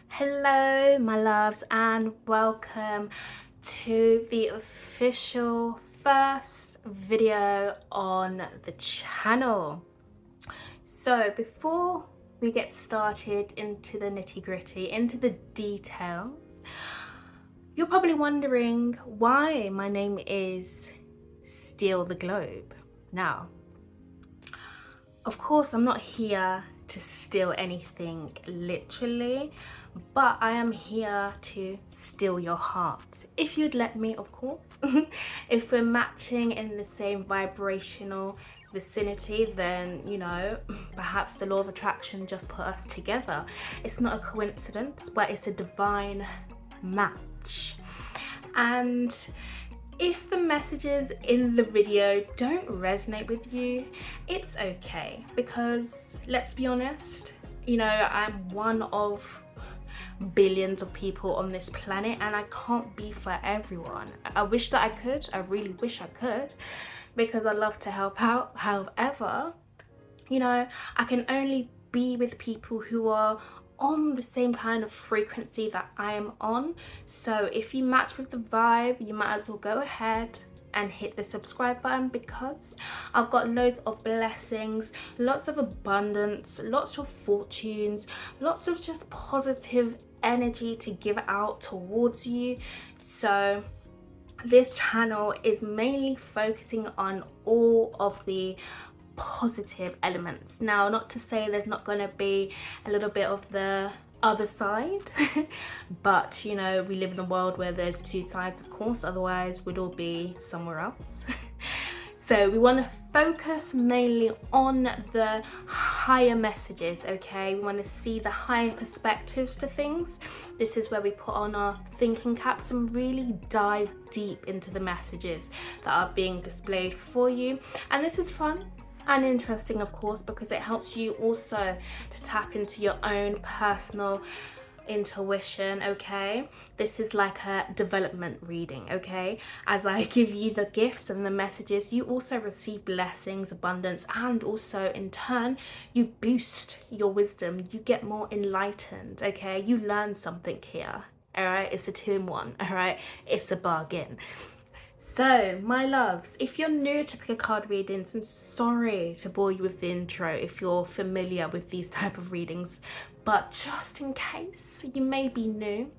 Hello my loves and welcome to the official first video on the channel. So before we get started into the nitty-gritty, into the details, you're probably wondering why my name is Steal the Globe. Now, of course, I'm not here to steal anything literally, but I am here to steal your heart. If you'd let me, of course. If we're matching in the same vibrational vicinity, then, perhaps the law of attraction just put us together. It's not a coincidence, but it's a divine match. And if the messages in the video don't resonate with you, it's okay, because let's be honest, I'm one of billions of people on this planet and I can't be for everyone. I wish that I could, I really wish I could, because I love to help out. However, I can only be with people who are on the same kind of frequency that I am on. So if you match with the vibe, you might as well go ahead and hit the subscribe button, because I've got loads of blessings, lots of abundance, lots of fortunes, lots of just positive energy to give out towards you. So this channel is mainly focusing on all of the positive elements. Now, not to say there's not going to be a little bit of the other side, but we live in a world where there's two sides, of course, otherwise we'd all be somewhere else. So we want to focus mainly on the higher messages, okay? We want to see the higher perspectives to things. This is where we put on our thinking caps and really dive deep into the messages that are being displayed for you. And this is fun and interesting, of course, because it helps you also to tap into your own personal intuition, okay? This is like a development reading, okay? As I give you the gifts and the messages, you also receive blessings, abundance, and also in turn you boost your wisdom, you get more enlightened, okay? You learn something here, all right? It's a 2-in-1, all right? It's a bargain. So my loves, if you're new to pick a card readings, and sorry to bore you with the intro if you're familiar with these type of readings, but just in case you may be new,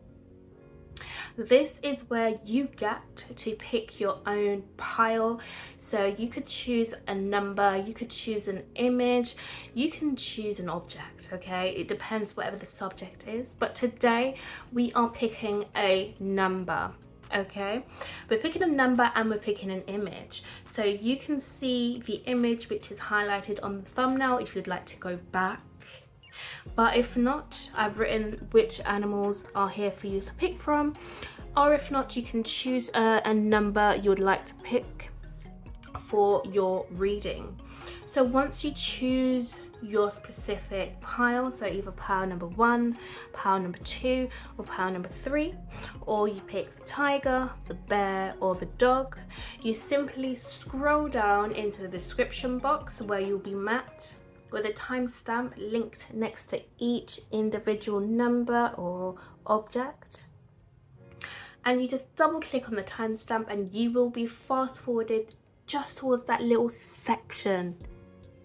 this is where you get to pick your own pile. So you could choose a number, you could choose an image, you can choose an object, okay? It depends whatever the subject is, but today we are picking a number. Okay, we're picking a number and we're picking an image. So you can see the image which is highlighted on the thumbnail if you'd like to go back. But if not, I've written which animals are here for you to pick from. Or if not, you can choose a number you'd like to pick for your reading. So once you choose your specific pile, so either pile number 1, pile number 2, or pile number 3, or you pick the tiger, the bear, or the dog, you simply scroll down into the description box where you'll be met with a timestamp linked next to each individual number or object. And you just double click on the timestamp and you will be fast forwarded just towards that little section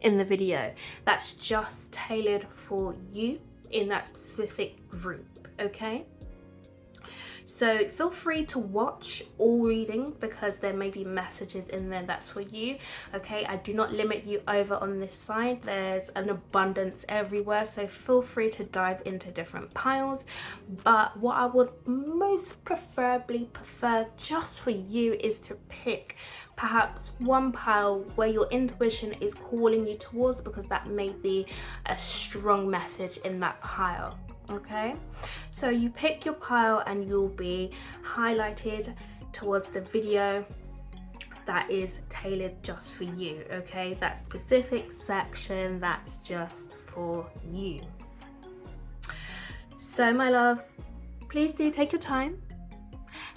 in the video that's just tailored for you in that specific group, okay? So feel free to watch all readings because there may be messages in there that's for you, okay? I do not limit you over on this side. There's an abundance everywhere, so feel free to dive into different piles. But what I would most prefer just for you is to pick perhaps one pile where your intuition is calling you towards, because that may be a strong message in that pile. Okay, so you pick your pile and you'll be highlighted towards the video that is tailored just for you, okay? That specific section that's just for you. So my loves, please do take your time,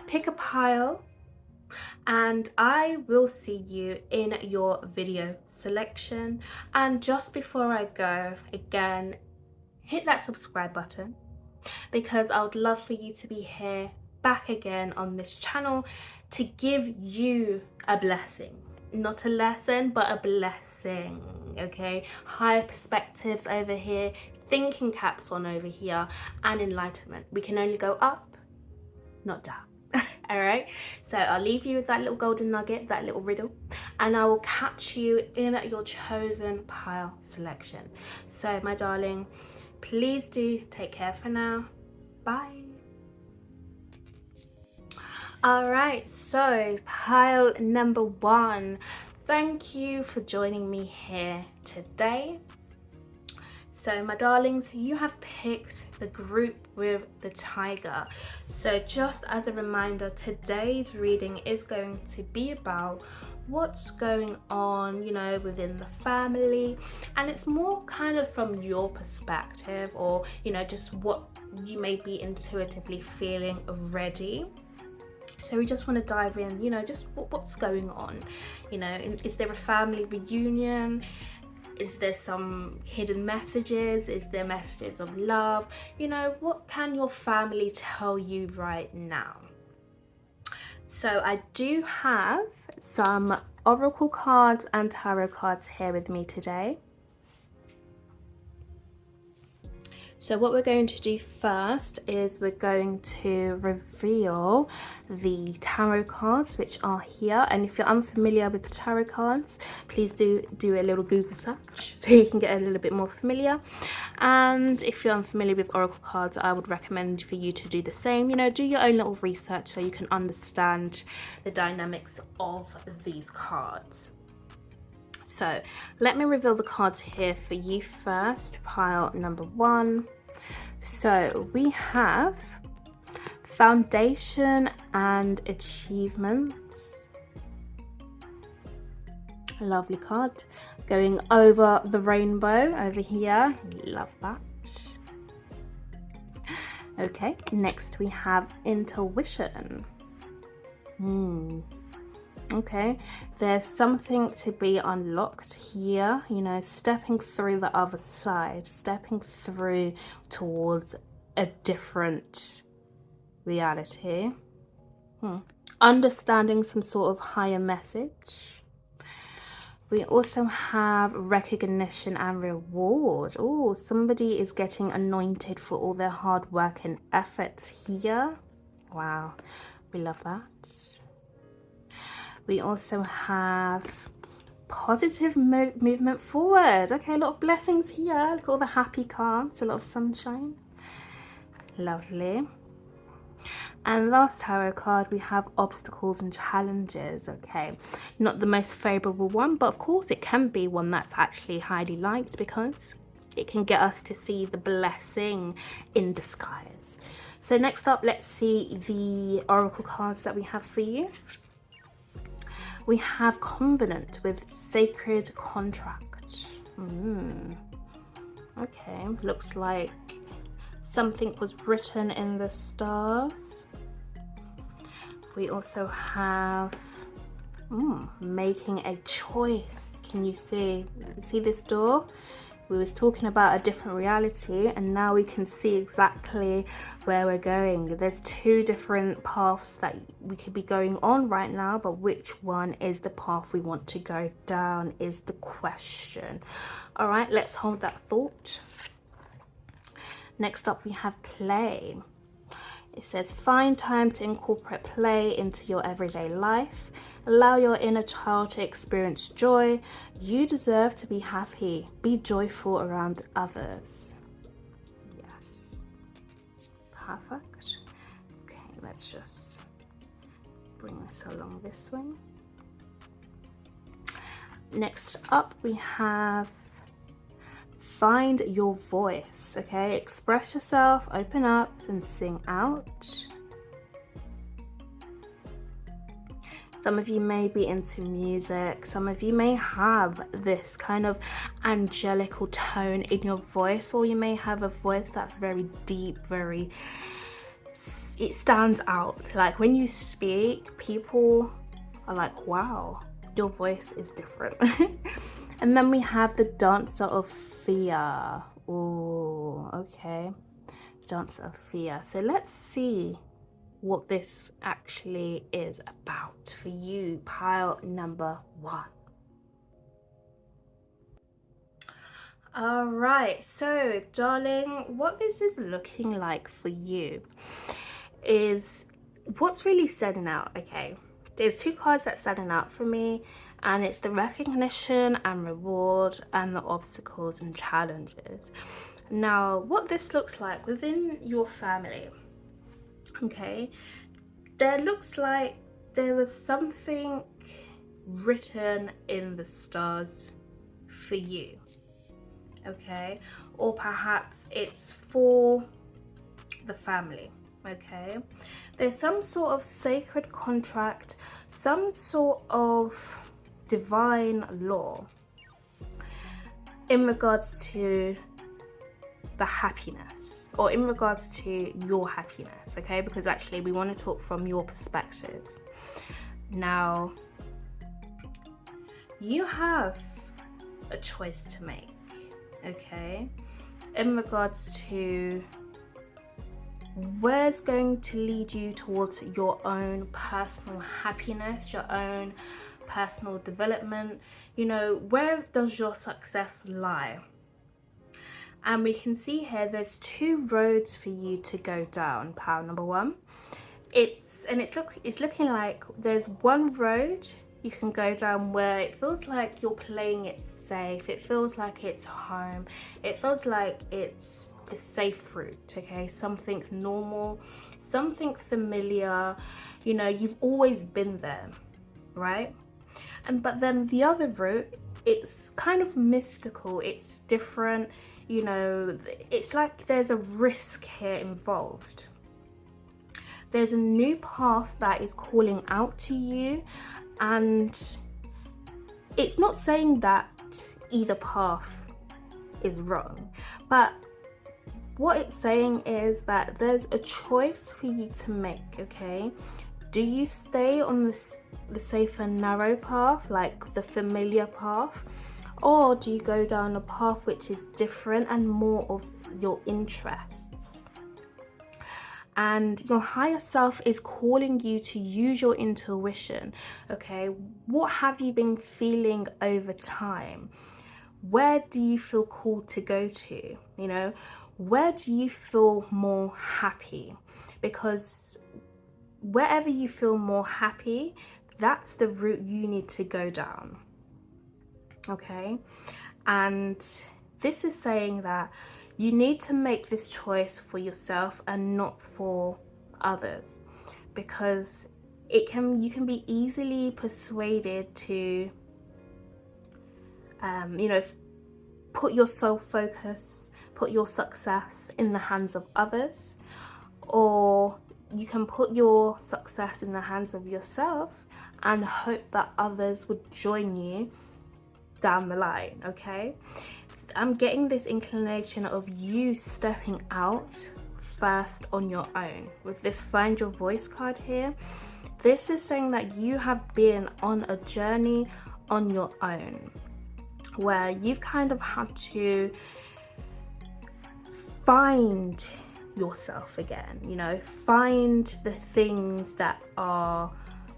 pick a pile, and I will see you in your video selection. And just before I go, again, hit that subscribe button, because I would love for you to be here back again on this channel to give you a blessing. Not a lesson, but a blessing, okay? Higher perspectives over here, thinking caps on over here, and enlightenment. We can only go up, not down. All right, so I'll leave you with that little golden nugget, that little riddle, and I will catch you in your chosen pile selection. So my darling, please do take care for now. Bye. All right, so pile number 1, thank you for joining me here today. So my darlings, you have picked the group with the tiger. So just as a reminder, today's reading is going to be about what's going on, you know, within the family, and it's more kind of from your perspective, or you know, just what you may be intuitively feeling ready. So we just want to dive in, you know, just what's going on, you know, is there a family reunion? Is there some hidden messages? Is there messages of love? You know, what can your family tell you right now? So I do have some oracle cards and tarot cards here with me today. So what we're going to do first is we're going to reveal the tarot cards which are here, and if you're unfamiliar with the tarot cards, please do a little Google search so you can get a little bit more familiar. And if you're unfamiliar with oracle cards, I would recommend for you to do the same, you know, do your own little research so you can understand the dynamics of these cards. So let me reveal the cards here for you first, pile number 1. So we have foundation and achievements. Lovely card. Going over the rainbow over here. Love that. Okay, next we have intuition. Okay, there's something to be unlocked here, you know, stepping through the other side, stepping through towards a different reality. Understanding some sort of higher message. We also have recognition and reward. Oh, somebody is getting anointed for all their hard work and efforts here. Wow, we love that. We also have positive movement forward. Okay, a lot of blessings here. Look at all the happy cards, a lot of sunshine. Lovely. And last tarot card, we have obstacles and challenges. Okay, not the most favorable one, but of course it can be one that's actually highly liked because it can get us to see the blessing in disguise. So next up, let's see the oracle cards that we have for you. We have covenant with sacred contract. Okay, looks like something was written in the stars. We also have making a choice. Can you see this door? We was talking about a different reality, and now we can see exactly where we're going. There's 2 different paths that we could be going on right now, but which one is the path we want to go down is the question. All right, let's hold that thought. Next up, we have play. It says, find time to incorporate play into your everyday life. Allow your inner child to experience joy. You deserve to be happy. Be joyful around others. Yes. Perfect. Okay, let's just bring this along this way. Next up, we have find your voice. Okay, express yourself, open up and sing out. Some of you may be into music, some of you may have this kind of angelical tone in your voice, or you may have a voice that's very deep, it stands out. Like when you speak, people are like, wow, your voice is different. And then we have the dancer of fear. Oh, okay. dance of fear. So let's see what this actually is about for you, pile number 1. All right, so darling, what this is looking like for you is what's really standing out. Okay, there's 2 cards that's standing out for me, and it's the recognition and reward and the obstacles and challenges. Now, what this looks like within your family, okay, there looks like there was something written in the stars for you, okay, or perhaps it's for the family. Okay, there's some sort of sacred contract, some sort of divine law in regards to the happiness, or in regards to your happiness, okay, because actually we want to talk from your perspective. Now, you have a choice to make, okay, in regards to where's going to lead you towards your own personal happiness, your own personal development. You know, where does your success lie? And we can see here there's 2 roads for you to go down, pile number 1. It's looking like there's one road you can go down where it feels like you're playing it safe, it feels like it's home, it feels like it's the safe route, okay, something normal, something familiar, you know, you've always been there, right? But then the other route, it's kind of mystical, it's different, you know, it's like there's a risk here involved. There's a new path that is calling out to you, and it's not saying that either path is wrong, but what it's saying is that there's a choice for you to make, okay? Do you stay on the safer narrow path, like the familiar path, or do you go down a path which is different and more of your interests? And your higher self is calling you to use your intuition, okay? What have you been feeling over time? Where do you feel called to go to? You know, where do you feel more happy? Because wherever you feel more happy, that's the route you need to go down, okay? And this is saying that you need to make this choice for yourself and not for others, because you can be easily persuaded to you know, put your sole focus, put your success in the hands of others, or you can put your success in the hands of yourself and hope that others would join you down the line, okay? I'm getting this inclination of you stepping out first on your own. With this Find Your Voice card here, this is saying that you have been on a journey on your own, where you've kind of had to find yourself again, you know, find the things that are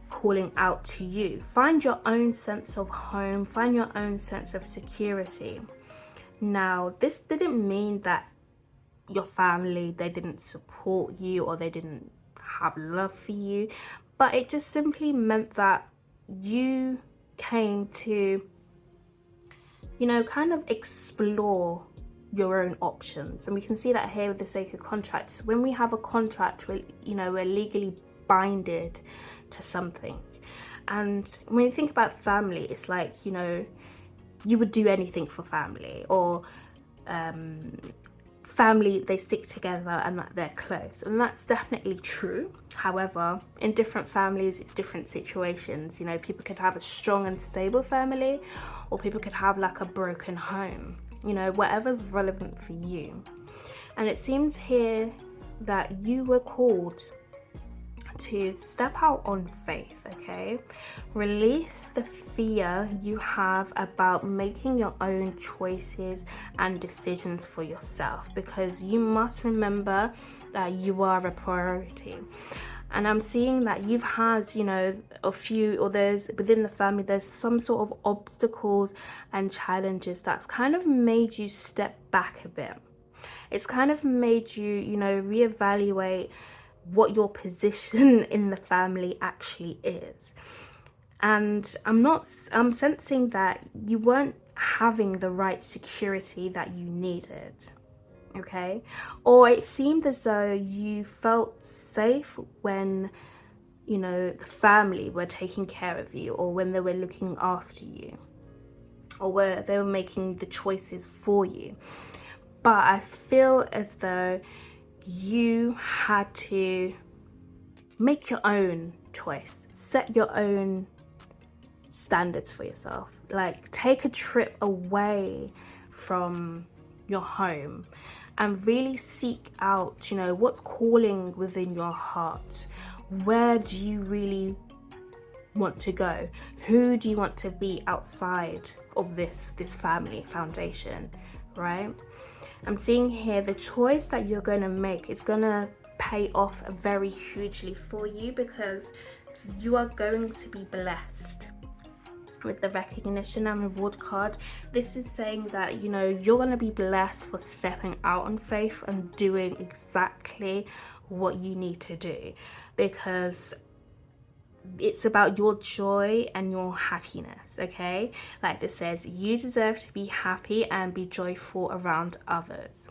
calling out to you, find your own sense of home, find your own sense of security. Now, this didn't mean that your family, they didn't support you or they didn't have love for you, but it just simply meant that you came to, you know, kind of explore your own options. And we can see that here with the sacred contract. When we have a contract, we're legally binded to something. And when you think about family, it's like, you know, you would do anything for family, or family, they stick together and that they're close, and that's definitely true. However, in different families, it's different situations. You know, people could have a strong and stable family, or people could have like a broken home, you know, whatever's relevant for you. And it seems here that you were called to step out on faith, okay? Release the fear you have about making your own choices and decisions for yourself, because you must remember that you are a priority. And I'm seeing that you've had, a few, or there's within the family, there's some sort of obstacles and challenges that's kind of made you step back a bit. It's kind of made you, reevaluate what your position in the family actually is. And I'm sensing that you weren't having the right security that you needed. Okay, or it seemed as though you felt safe when the family were taking care of you, or when they were looking after you, or where they were making the choices for you. But I feel as though you had to make your own choice, set your own standards for yourself, like take a trip away from your home and really seek out, what's calling within your heart. Where do you really want to go? Who do you want to be outside of this family foundation, right? I'm seeing here the choice that you're going to make is going to pay off very hugely for you, because you are going to be blessed with the recognition and reward card. This is saying that you're going to be blessed for stepping out on faith and doing exactly what you need to do, because it's about your joy and your happiness. Okay, like this says, you deserve to be happy and be joyful around others.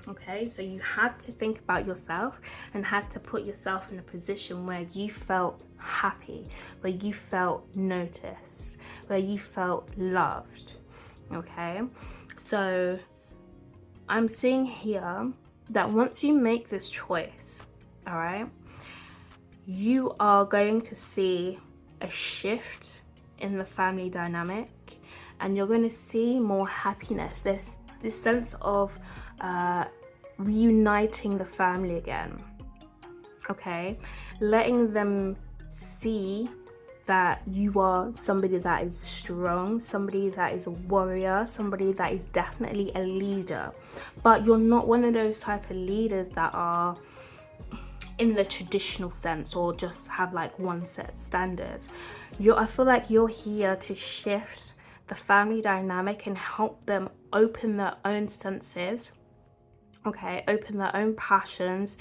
Okay, so you had to think about yourself and had to put yourself in a position where you felt happy, where you felt noticed, where you felt loved. Okay, so I'm seeing here that once you make this choice, all right, you are going to see a shift in the family dynamic, and you're going to see more happiness. There's this sense of reuniting the family again. Okay, letting them see that you are somebody that is strong, somebody that is a warrior, somebody that is definitely a leader, but you're not one of those type of leaders that are in the traditional sense or just have like one set standard. I feel like you're here to shift the family dynamic and help them open their own senses, okay, open their own passions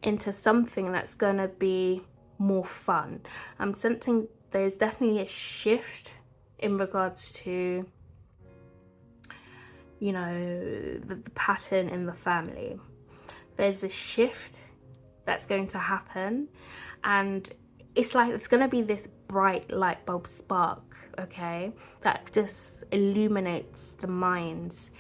into something that's gonna be more fun. I'm sensing there's definitely a shift in regards to the pattern in the family. There's a shift that's going to happen, and it's like it's going to be this bright light bulb spark, okay, that just illuminates the minds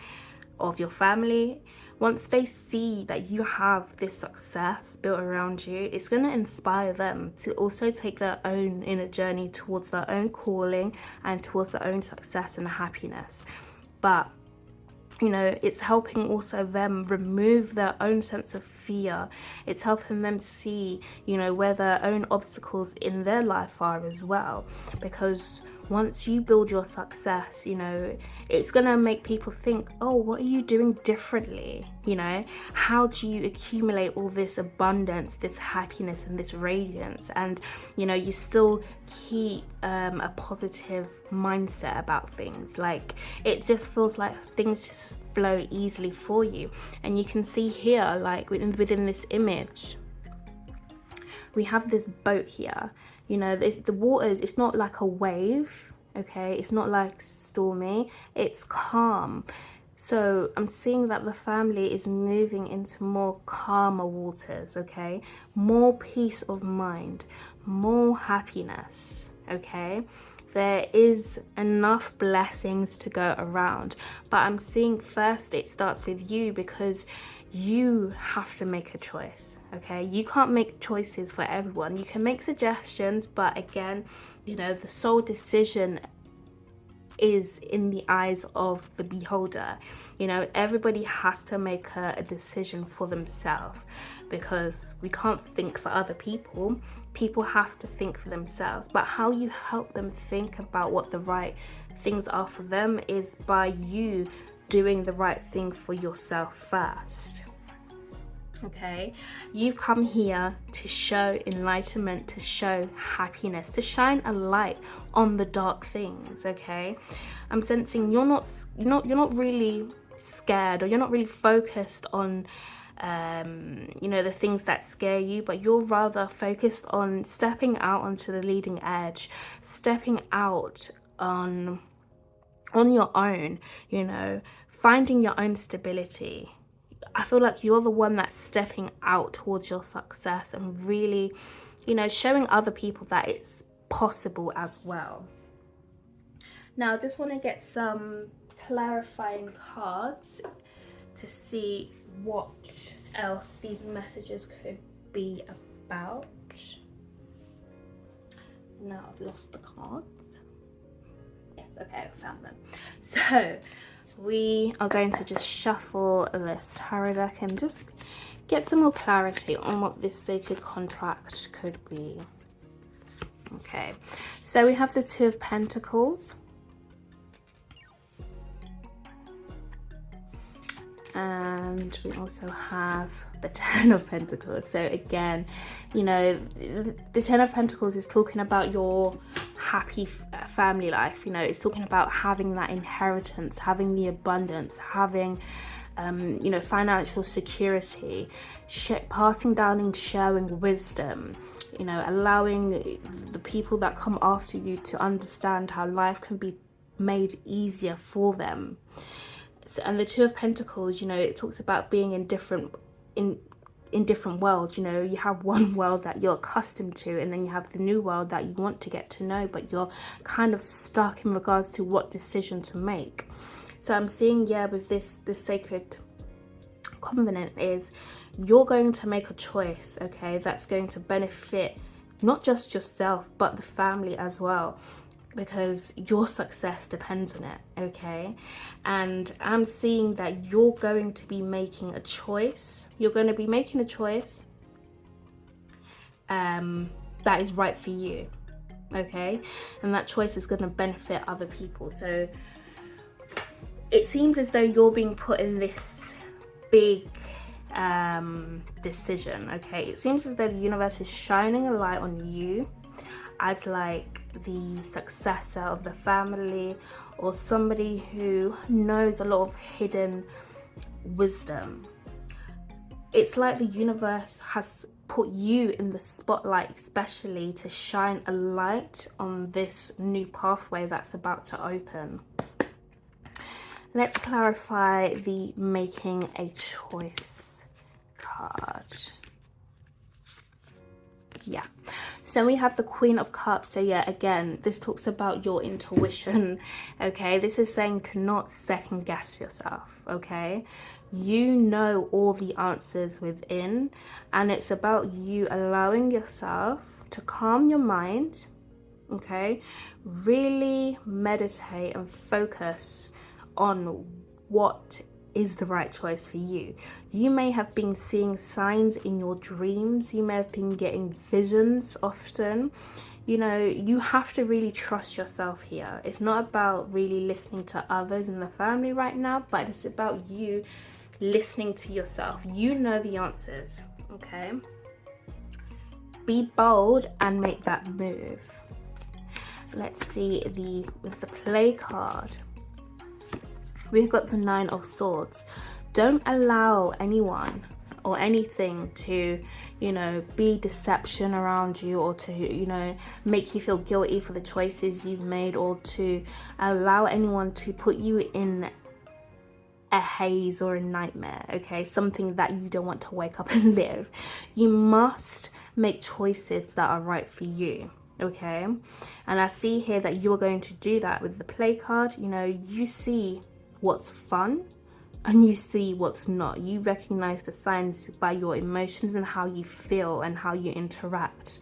of your family. Once they see that you have this success built around you, it's going to inspire them to also take their own inner journey towards their own calling and towards their own success and happiness. But it's helping also them remove their own sense of fear. It's helping them see, where their own obstacles in their life are as well. Because once you build your success, it's gonna make people think, oh, what are you doing differently? How do you accumulate all this abundance, this happiness and this radiance, and you still keep a positive mindset about things? Like, it just feels like things just flow easily for you. And you can see here, like within this image, we have this boat here. The waters, it's not like a wave, okay, it's not like stormy, it's calm. So I'm seeing that the family is moving into more calmer waters, okay, more peace of mind, more happiness, okay. There is enough blessings to go around, but I'm seeing first it starts with you, because you have to make a choice, okay? You can't make choices for everyone. You can make suggestions, but again, the sole decision is in the eyes of the beholder. You know, everybody has to make a decision for themselves, because we can't think for other people. People have to think for themselves. But how you help them think about what the right things are for them is by you doing the right thing for yourself first. Okay, you've come here to show enlightenment, to show happiness, to shine a light on the dark things. Okay, I'm sensing you're not really scared, or you're not really focused on you know, the things that scare you, but you're rather focused on stepping out onto the leading edge, stepping out on your own, you know, finding your own stability. I feel like you're the one that's stepping out towards your success and really, you know, showing other people that it's possible as well. Now, I just want to get some clarifying cards to see what else these messages could be about. Now I've lost the cards. Yes, okay, I found them. So we are going to just shuffle this tarot deck and just get some more clarity on what this sacred contract could be. Okay, so we have the Two of Pentacles. And we also have the Ten of Pentacles. So again, you know, the Ten of Pentacles is talking about your happy family life. You know, it's talking about having that inheritance, having the abundance, having you know, financial security, passing down and sharing wisdom, you know, allowing the people that come after you to understand how life can be made easier for them. And the Two of Pentacles, you know, it talks about being in different worlds. You know, you have one world that you're accustomed to, and then you have the new world that you want to get to know, but you're kind of stuck in regards to what decision to make. So I'm seeing, yeah, with this sacred covenant is you're going to make a choice, okay, that's going to benefit not just yourself but the family as well, because your success depends on it. Okay, and I'm seeing that you're going to be making a choice. You're going to be making a choice that is right for you. Okay, and that choice is going to benefit other people. So it seems as though you're being put in this big decision. Okay, it seems as though the universe is shining a light on you as like the successor of the family, or somebody who knows a lot of hidden wisdom. It's like the universe has put you in the spotlight, especially to shine a light on this new pathway that's about to open. Let's clarify the making a choice card. Yeah, so we have the Queen of Cups. So yeah, again, this talks about your intuition. Okay, this is saying to not second guess yourself. Okay, you know all the answers within, and it's about you allowing yourself to calm your mind. Okay, really meditate and focus on what is the right choice for you. You may have been seeing signs in your dreams. You may have been getting visions often. You know, you have to really trust yourself here. It's not about really listening to others in the family right now, but it's about you listening to yourself. You know the answers, okay? Be bold and make that move. Let's see with the play card. We've got the Nine of Swords. Don't allow anyone or anything to, you know, be deception around you, or to, you know, make you feel guilty for the choices you've made, or to allow anyone to put you in a haze or a nightmare, okay? Something that you don't want to wake up and live. You must make choices that are right for you. Okay, and I see here that you are going to do that with the play card. You know, you see what's fun and you see what's not. You recognize the signs by your emotions and how you feel and how you interact.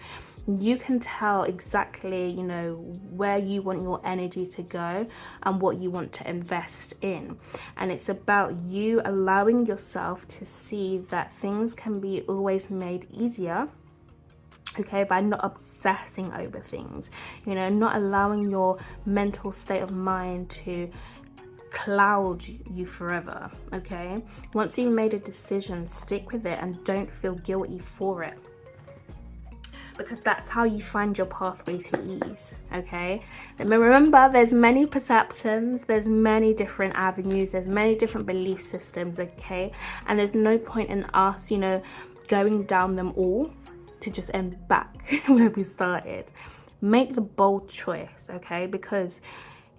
You can tell exactly, you know, where you want your energy to go and what you want to invest in. And it's about you allowing yourself to see that things can be always made easier, okay, by not obsessing over things, you know, not allowing your mental state of mind to cloud you forever, okay? Once you've made a decision, stick with it and don't feel guilty for it, because that's how you find your pathway to ease, okay? And remember, there's many perceptions, there's many different avenues, there's many different belief systems, okay? And there's no point in us, you know, going down them all to just end back where we started. Make the bold choice, okay? Because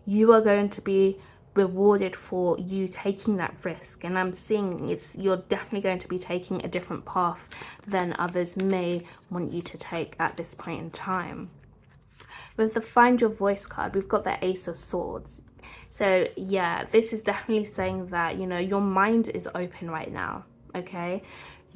you are going to be rewarded for you taking that risk, and I'm seeing you're definitely going to be taking a different path than others may want you to take at this point in time. With the Find Your Voice card, we've got the Ace of Swords. So yeah, this is definitely saying that, you know, your mind is open right now, okay?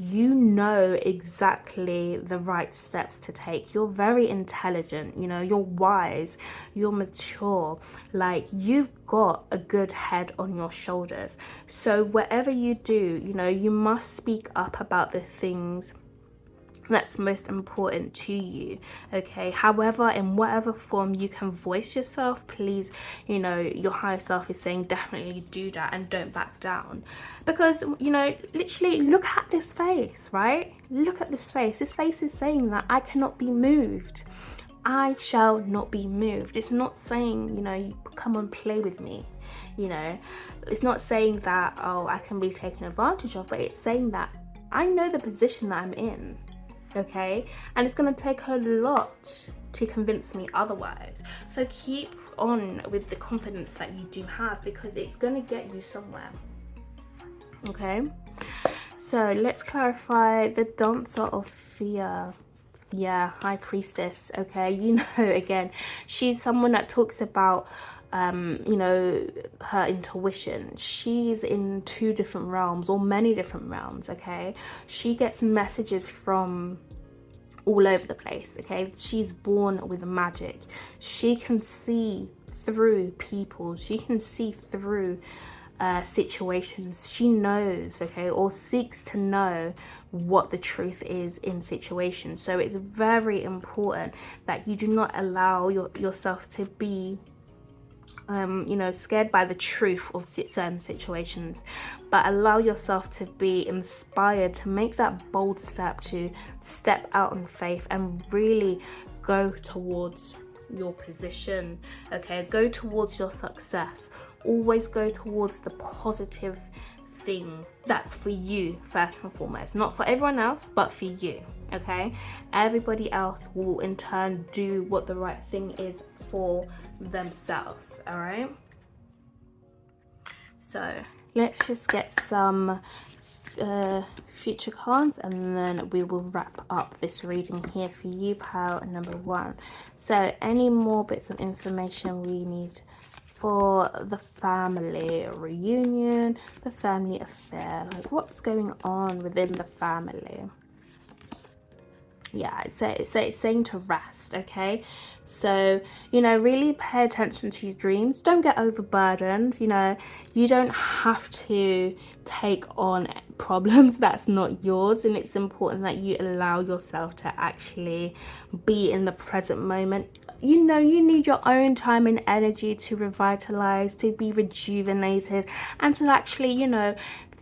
You know exactly the right steps to take. You're very intelligent, you know, you're wise, you're mature, like you've got a good head on your shoulders. So whatever you do, you know, you must speak up about the things that's most important to you, okay? However, in whatever form you can voice yourself, please, you know, your higher self is saying definitely do that and don't back down. Because, you know, literally look at this face, right? Look at this face. This face is saying that I cannot be moved. I shall not be moved. It's not saying, you know, you come and play with me, you know. It's not saying that, oh, I can be taken advantage of, but it's saying that I know the position that I'm in, okay? And it's going to take a lot to convince me otherwise. So keep on with the confidence that you do have, because it's going to get you somewhere, okay? So let's clarify the Dancer of Fear. Yeah, High Priestess, okay? You know, again, she's someone that talks about you know, her intuition. She's in two different realms, or many different realms, okay? She gets messages from all over the place, okay? She's born with magic. She can see through people. She can see through situations. She knows, okay, or seeks to know what the truth is in situations. So it's very important that you do not allow yourself to be you know, scared by the truth of certain situations, but allow yourself to be inspired to make that bold step, to step out on faith and really go towards your position, okay? Go towards your success. Always go towards the positive thing that's for you first and foremost, not for everyone else, but for you, okay? Everybody else will in turn do what the right thing is for themselves, all right? So let's just get some future cards, and then we will wrap up this reading here for you, pile number one. So any more bits of information we need for the family reunion, the family affair, like what's going on within the family? Yeah, it's saying to rest, okay? So, you know, really pay attention to your dreams. Don't get overburdened, you know. You don't have to take on problems that's not yours, and it's important that you allow yourself to actually be in the present moment. You know, you need your own time and energy to revitalize, to be rejuvenated, and to actually, you know,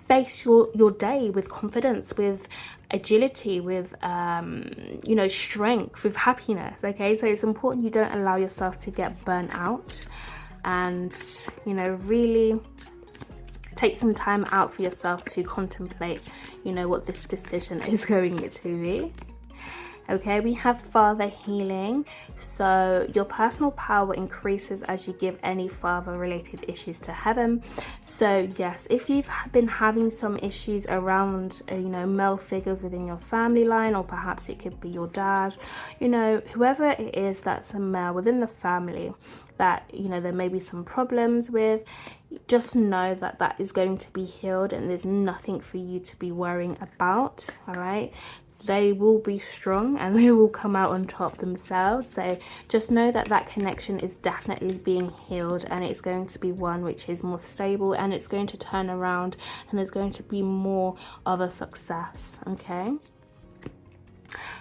face your day with confidence, with agility, with you know, strength, with happiness, okay? So it's important you don't allow yourself to get burnt out, and, you know, really take some time out for yourself to contemplate, you know, what this decision is going to be. Okay, we have father healing. So your personal power increases as you give any father related issues to heaven. So yes, if you've been having some issues around you know, male figures within your family line, or perhaps it could be your dad, you know, whoever it is that's a male within the family that, you know, there may be some problems with, just know that that is going to be healed, and there's nothing for you to be worrying about, all right? they will be strong and they will come out on top themselves. So just know that that connection is definitely being healed, and it's going to be one which is more stable, and it's going to turn around, and there's going to be more of a success. Okay,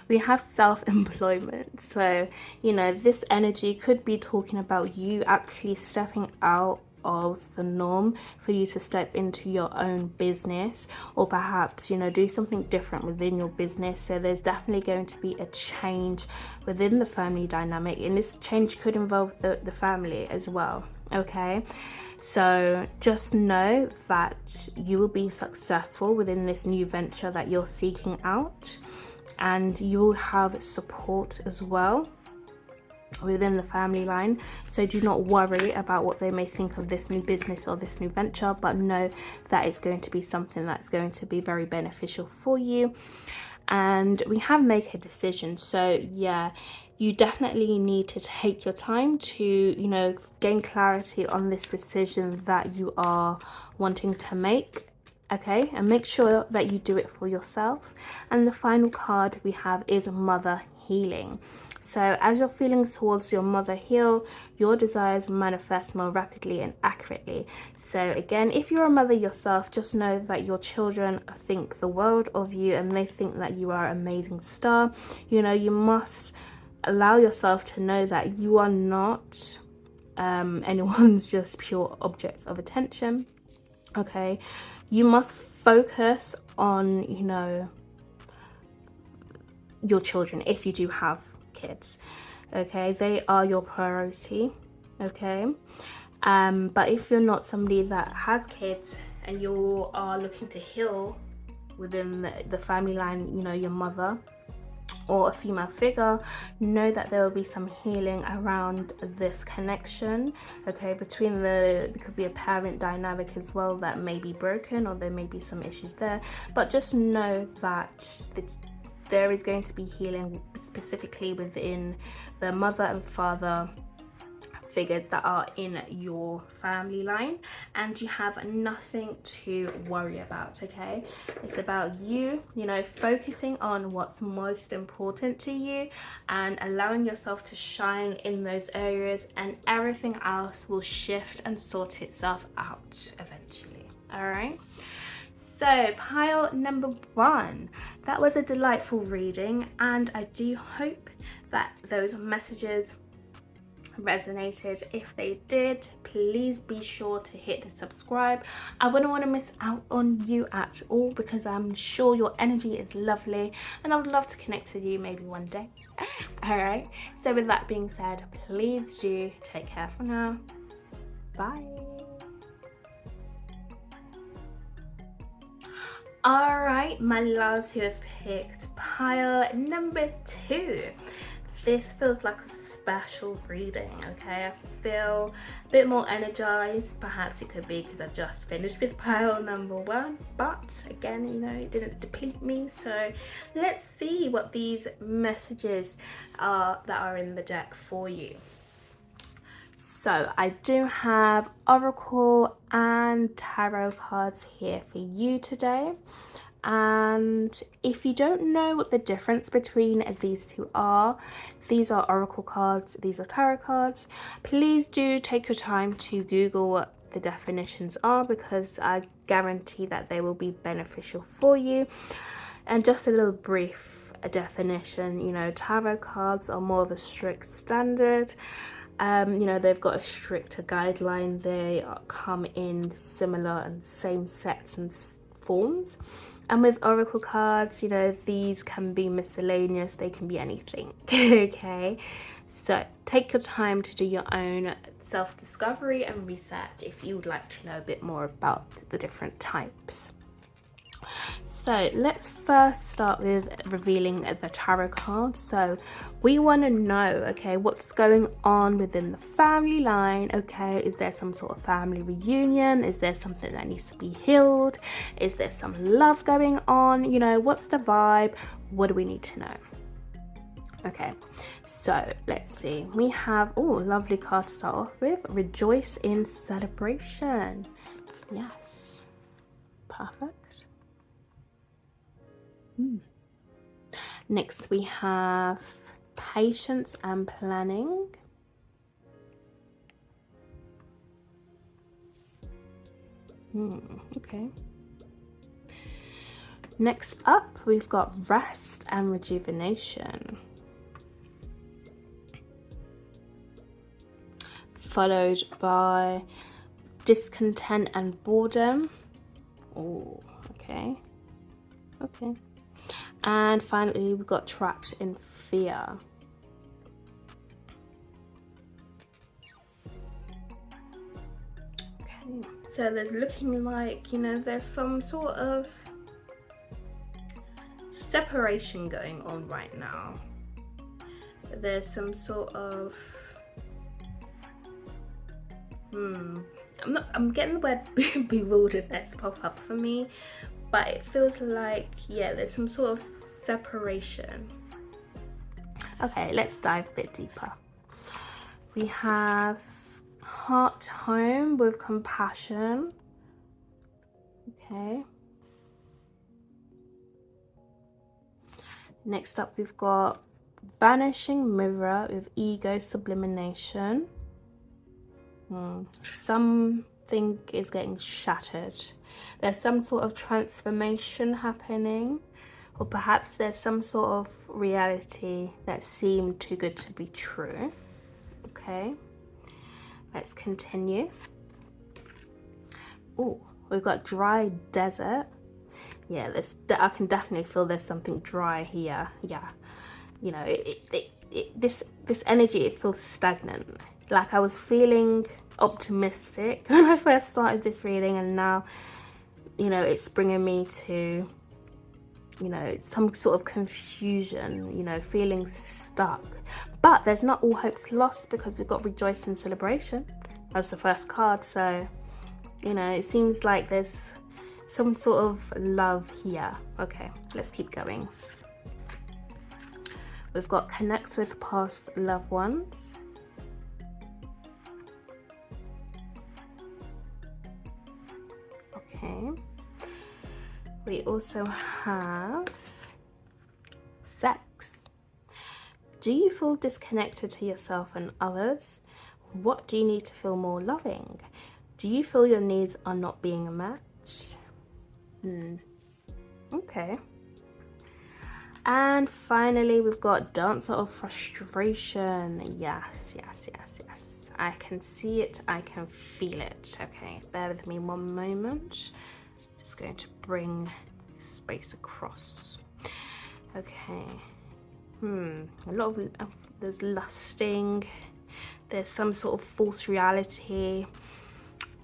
we have self-employment. So, you know, this energy could be talking about you actually stepping out of the norm for you to step into your own business, or perhaps, you know, do something different within your business. So there's definitely going to be a change within the family dynamic, and this change could involve the family as well. Okay, so just know that you will be successful within this new venture that you're seeking out, and you will have support as well within the family line. So do not worry about what they may think of this new business or this new venture, but know that it's going to be something that's going to be very beneficial for you. And we have make a decision. So yeah, you definitely need to take your time to, you know, gain clarity on this decision that you are wanting to make. Okay, and make sure that you do it for yourself. And the final card we have is Mother Healing. So as your feelings towards your mother heal, your desires manifest more rapidly and accurately. So again, if you're a mother yourself, just know that your children think the world of you, and they think that you are an amazing star. You know, you must allow yourself to know that you are not anyone's just pure object of attention. Okay, you must focus on, you know, your children if you do have kids. Okay, they are your priority. Okay, but if you're not somebody that has kids and you are looking to heal within the family line, you know, your mother or a female figure, know that there will be some healing around this connection. Okay, between there could be a parent dynamic as well that may be broken, or there may be some issues there, but just know that there is going to be healing specifically within the mother and father figures that are in your family line, and you have nothing to worry about. Okay, it's about you, you know, focusing on what's most important to you and allowing yourself to shine in those areas, and everything else will shift and sort itself out eventually. All right, so pile number 1, that was a delightful reading, and I do hope that those messages resonated. If they did, please be sure to hit the subscribe. I wouldn't want to miss out on you at all, because I'm sure your energy is lovely, and I would love to connect with you maybe one day. All right, so with that being said, please do take care for now. Bye. All right, my loves who have picked pile number 2, this feels like a special reading. Okay, I feel a bit more energized. Perhaps it could be because I've just finished with pile number 1, but again, you know, it didn't deplete me. So let's see what these messages are that are in the deck for you. So I do have Oracle and Tarot cards here for you today. And if you don't know what the difference between these two are, these are Oracle cards, these are Tarot cards, please do take your time to Google what the definitions are, because I guarantee that they will be beneficial for you. And just a little brief definition, you know, tarot cards are more of a strict standard. You know, they've got a stricter guideline. They come in similar and same sets and forms. And with Oracle cards, you know, these can be miscellaneous. They can be anything. Okay, so take your time to do your own self-discovery and research if you would like to know a bit more about the different types. So let's first start with revealing the tarot cards. So we want to know, okay, what's going on within the family line. Okay, is there some sort of family reunion? Is there something that needs to be healed? Is there some love going on? You know, what's the vibe? What do we need to know? Okay, so let's see. We have, oh, lovely card to start off with. Rejoice in celebration. Yes, perfect. Next we have patience and planning. Okay. Next up, we've got rest and rejuvenation, followed by discontent and boredom. Oh, okay. Okay. And finally, we've got trapped in fear. Okay. So there's looking like, you know, there's some sort of separation going on right now. There's some sort of I'm getting the word bewilderness pop up for me, but it feels like, yeah, there's some sort of separation. Okay, let's dive a bit deeper. We have heart home with compassion. Okay. Next up, we've got vanishing mirror with ego sublimation. Something is getting shattered. There's some sort of transformation happening, or perhaps there's some sort of reality that seemed too good to be true. Okay, let's continue. Oh, we've got dry desert. Yeah, I can definitely feel there's something dry here. Yeah, you know, this energy, it feels stagnant. Like I was feeling optimistic when I first started this reading, and now, you know, it's bringing me to, you know, some sort of confusion, you know, feeling stuck. But there's not all hopes lost, because we've got rejoice and celebration as the first card. So, you know, it seems like there's some sort of love here. Okay, let's keep going. We've got connect with past loved ones. Okay. We also have sex. Do you feel disconnected to yourself and others? What do you need to feel more loving? Do you feel your needs are not being met? Okay. And finally, we've got dancer of frustration. Yes. I can see it, I can feel it. Okay, bear with me one moment. Just going to bring space across. Okay. A lot of there's lusting. There's some sort of false reality.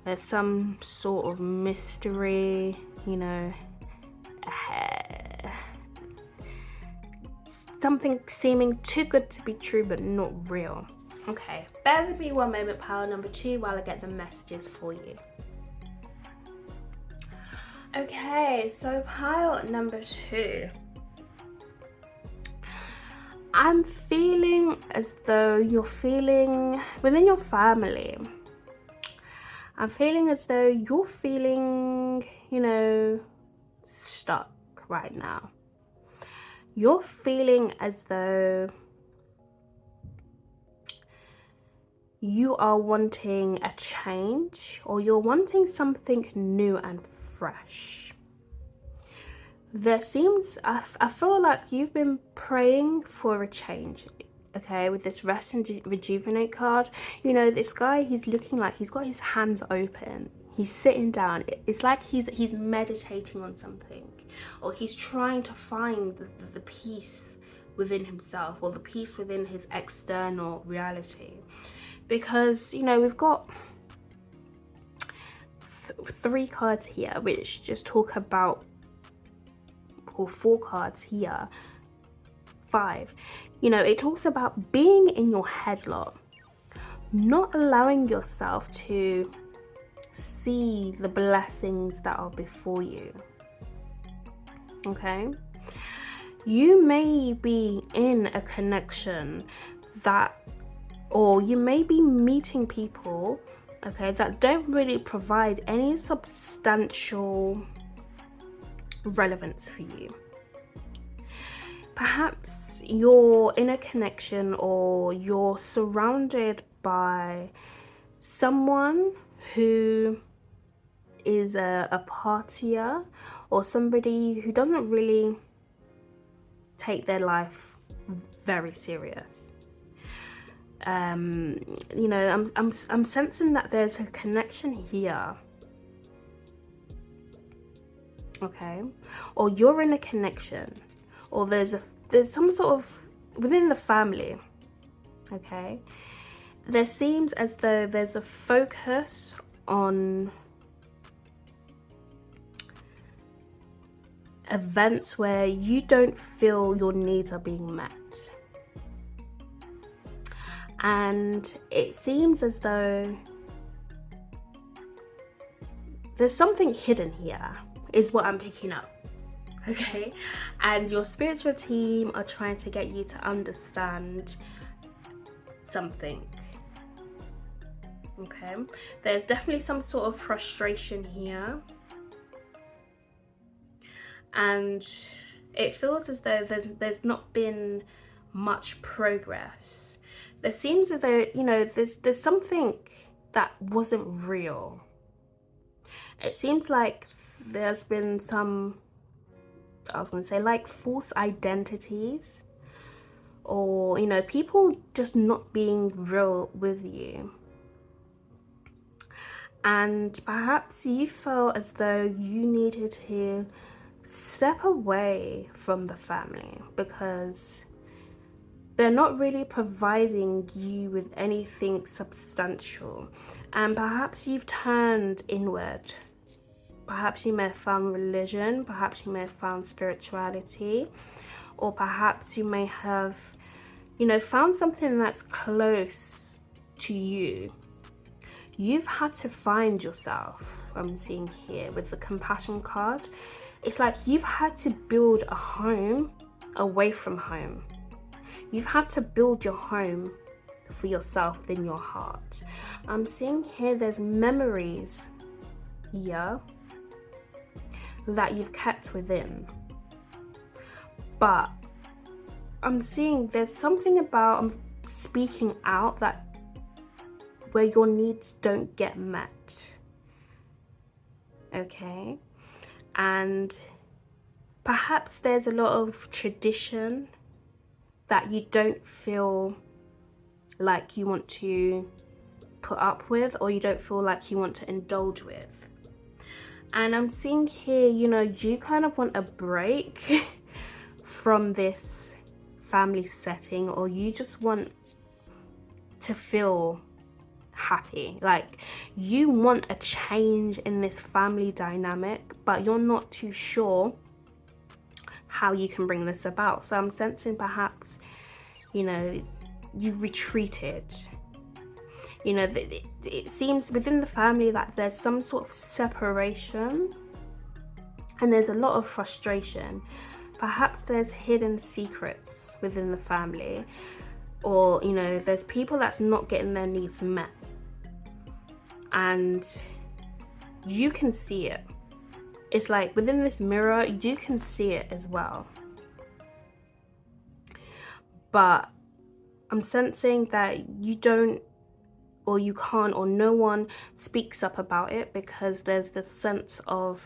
There's some sort of mystery, you know. Something seeming too good to be true, but not real. Okay, bear with me one moment, pile number 2, while I get the messages for you. Okay, so pile number 2. I'm feeling as though you're feeling within your family. I'm feeling as though you're feeling, you know, stuck right now. You're feeling as though you are wanting a change, or you're wanting something new and fresh. There seems, I feel like you've been praying for a change, okay, with this rest and rejuvenate card. You know, this guy, he's looking like he's got his hands open. He's sitting down. It's like he's meditating on something, or he's trying to find the peace within himself, or the peace within his external reality. Because, you know, we've got 3 cards here which just talk about, or 4 cards here, 5. You know, it talks about being in your headlock, not allowing yourself to see the blessings that are before you. Okay, you may be in a connection that, or you may be meeting people, okay, that don't really provide any substantial relevance for you. Perhaps you're in a connection or you're surrounded by someone who is a partier, or somebody who doesn't really take their life very serious. You know, I'm sensing that there's a connection here. Okay, or you're in a connection, or there's some sort of within the family. Okay, there seems as though there's a focus on events where you don't feel your needs are being met, and it seems as though there's something hidden here, is what I'm picking up. Okay, and your spiritual team are trying to get you to understand something. Okay, there's definitely some sort of frustration here, and it feels as though there's not been much progress. There seems as though, you know, there's something that wasn't real. It seems like there's been some, I was going to say, like false identities, or, you know, people just not being real with you. And perhaps you felt as though you needed to step away from the family because they're not really providing you with anything substantial. And perhaps you've turned inward. Perhaps you may have found religion, perhaps you may have found spirituality, or perhaps you may have, you know, found something that's close to you. You've had to find yourself, I'm seeing here with the compassion card. It's like you've had to build a home away from home. You've had to build your home for yourself within your heart. I'm seeing here there's memories here that you've kept within. But I'm seeing there's something about speaking out that where your needs don't get met. Okay? And perhaps there's a lot of tradition that you don't feel like you want to put up with, or you don't feel like you want to indulge with. And I'm seeing here, you know, you kind of want a break from this family setting, or you just want to feel happy. Like you want a change in this family dynamic, but you're not too sure how you can bring this about. So I'm sensing perhaps, you know, you retreated. You know, it seems within the family that there's some sort of separation and there's a lot of frustration. Perhaps there's hidden secrets within the family, or, you know, there's people that's not getting their needs met. And you can see it. It's like within this mirror, you can see it as well. But I'm sensing that you don't, or you can't, or no one speaks up about it because there's this sense of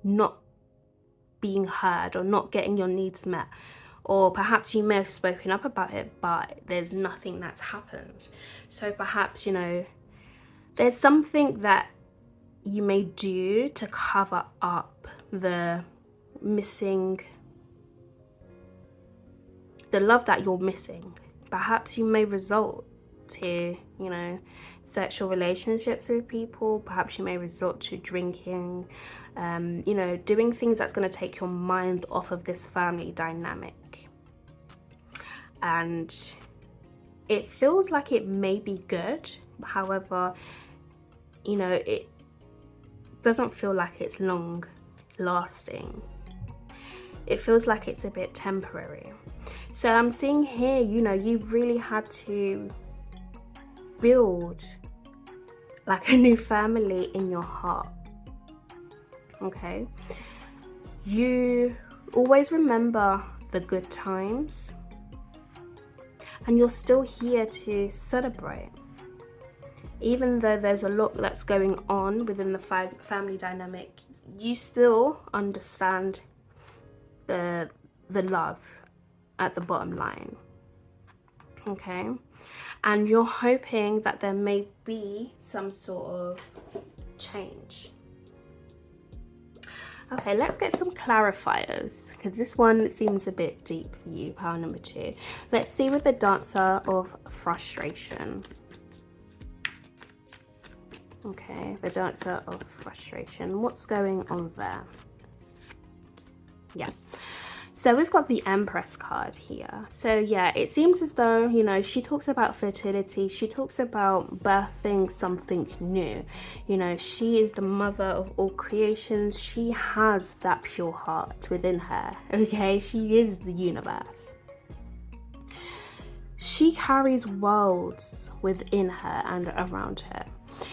not being heard or not getting your needs met. Or perhaps you may have spoken up about it, but there's nothing that's happened. So perhaps, you know, there's something that you may do to cover up the missing, the love that you're missing. Perhaps you may resort to, you know, sexual relationships with people. Perhaps you may resort to drinking, you know, doing things that's going to take your mind off of this family dynamic. And it feels like it may be good. However, you know, it doesn't feel like it's long lasting. It feels like it's a bit temporary. So I'm seeing here, you know, you've really had to build like a new family in your heart. Okay, you always remember the good times, and you're still here to celebrate. Even though there's a lot that's going on within the family dynamic, you still understand the love at the bottom line, okay? And you're hoping that there may be some sort of change. Okay, let's get some clarifiers, because this one seems a bit deep for you, pile number 2. Let's see with the Dancer of Frustration. Okay, the Dancer of Frustration. What's going on there? Yeah. So we've got the Empress card here. So yeah, it seems as though, you know, she talks about fertility. She talks about birthing something new. You know, she is the mother of all creations. She has that pure heart within her, okay? She is the universe. She carries worlds within her and around her.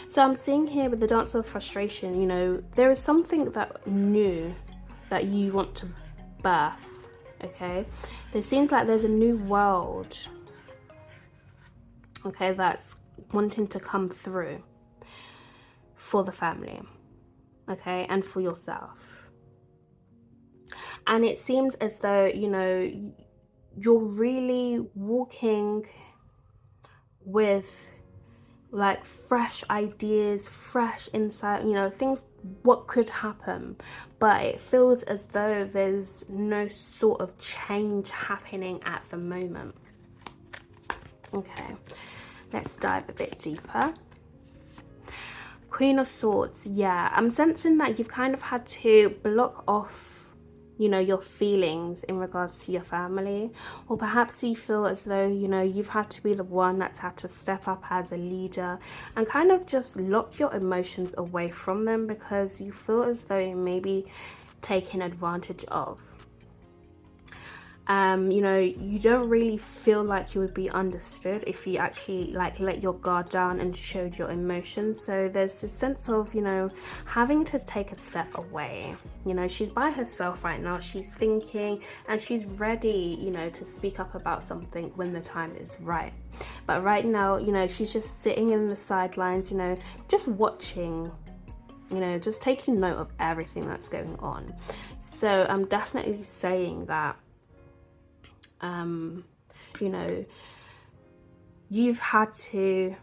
So I'm seeing here with the Dancer of Frustration, you know, there is something that new that you want to birth, okay? It seems like there's a new world, okay, that's wanting to come through for the family, okay, and for yourself. And it seems as though, you know, you're really walking with like fresh ideas, fresh insight, you know, things, what could happen, but it feels as though there's no sort of change happening at the moment. Okay, let's dive a bit deeper. Queen of Swords. Yeah, I'm sensing that you've kind of had to block off, you know, your feelings in regards to your family, or perhaps you feel as though, you know, you've had to be the one that's had to step up as a leader and kind of just lock your emotions away from them because you feel as though it may be taken advantage of. You know, you don't really feel like you would be understood if you actually like let your guard down and showed your emotions. So there's this sense of, you know, having to take a step away. You know, she's by herself right now, she's thinking, and she's ready, you know, to speak up about something when the time is right. But right now, you know, she's just sitting in the sidelines, you know, just watching, you know, just taking note of everything that's going on. So I'm definitely saying that you know, you've had to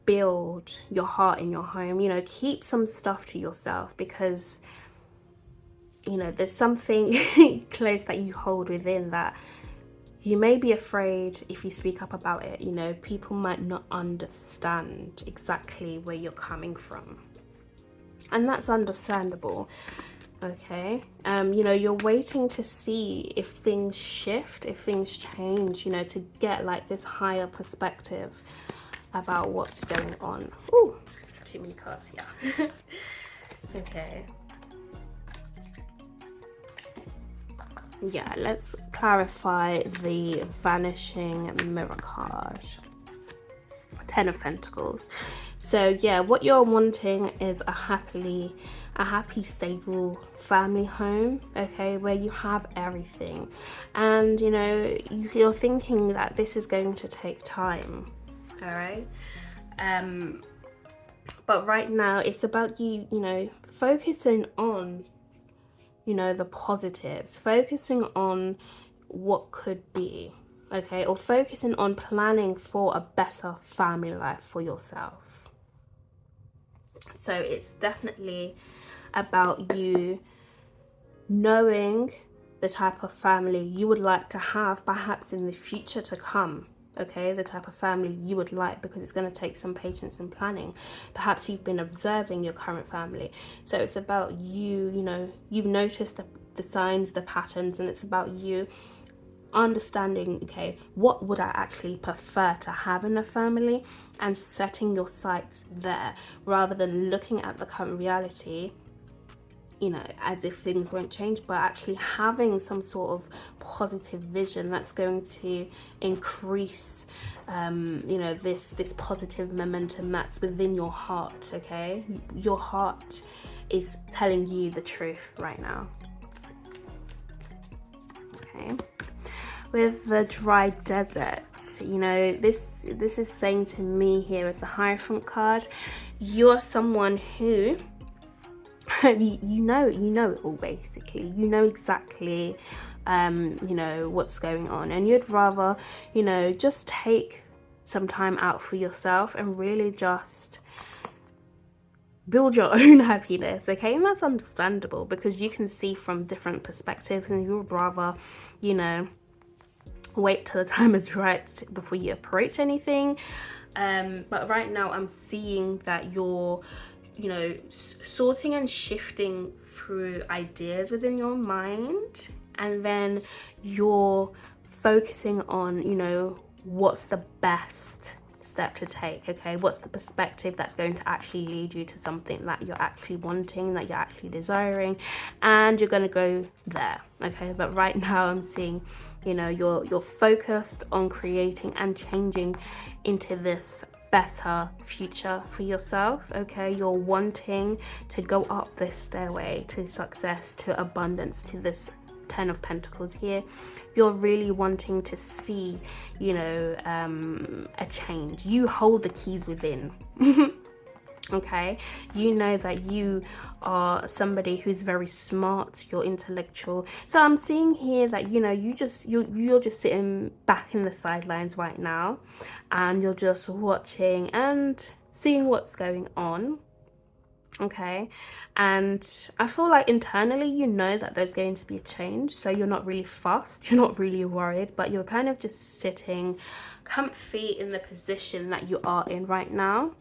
build your heart in your home, you know, keep some stuff to yourself because, you know, there's something close that you hold within that you may be afraid if you speak up about it, you know, people might not understand exactly where you're coming from, and that's understandable. Okay, you know, you're waiting to see if things shift, if things change, you know, to get like this higher perspective about what's going on. Ooh, too many cards, yeah. Okay. Yeah, let's clarify the Vanishing Mirror card. 10 of Pentacles. So yeah, what you're wanting is a happy, stable family home, okay, where you have everything. And you know, you're thinking that this is going to take time, all right? But right now it's about you, you know, focusing on, you know, the positives, focusing on what could be, okay, or focusing on planning for a better family life for yourself. So it's definitely about you knowing the type of family you would like to have perhaps in the future to come, okay, the type of family you would like, because it's going to take some patience and planning. Perhaps you've been observing your current family, so it's about you, you know, you've noticed the signs, the patterns, and it's about you understanding, okay, what would I actually prefer to have in a family, and setting your sights there rather than looking at the current reality, you know, as if things won't change, but actually having some sort of positive vision that's going to increase you know, this positive momentum that's within your heart, okay? Your heart is telling you the truth right now. Okay, with the dry desert, you know, this is saying to me here with the Hierophant card, you're someone who you know it all, basically. You know exactly you know what's going on, and you'd rather, you know, just take some time out for yourself and really just build your own happiness, okay? And that's understandable because you can see from different perspectives, and you would rather, you know, wait till the time is right before you approach anything. But right now I'm seeing that you're, you know, sorting and shifting through ideas within your mind, and then you're focusing on, you know, what's the best step to take, okay? What's the perspective that's going to actually lead you to something that you're actually wanting, that you're actually desiring, and you're going to go there, okay? But right now I'm seeing, you know, you're focused on creating and changing into this better future for yourself, okay? You're wanting to go up this stairway to success, to abundance, to this 10 of Pentacles here. You're really wanting to see, you know, a change. You hold the keys within. Okay, you know that you are somebody who's very smart, you're intellectual. So I'm seeing here that, you know, you're just sitting back in the sidelines right now, and you're just watching and seeing what's going on. Okay, and I feel like internally you know that there's going to be a change, so you're not really fussed, you're not really worried, but you're kind of just sitting comfy in the position that you are in right now.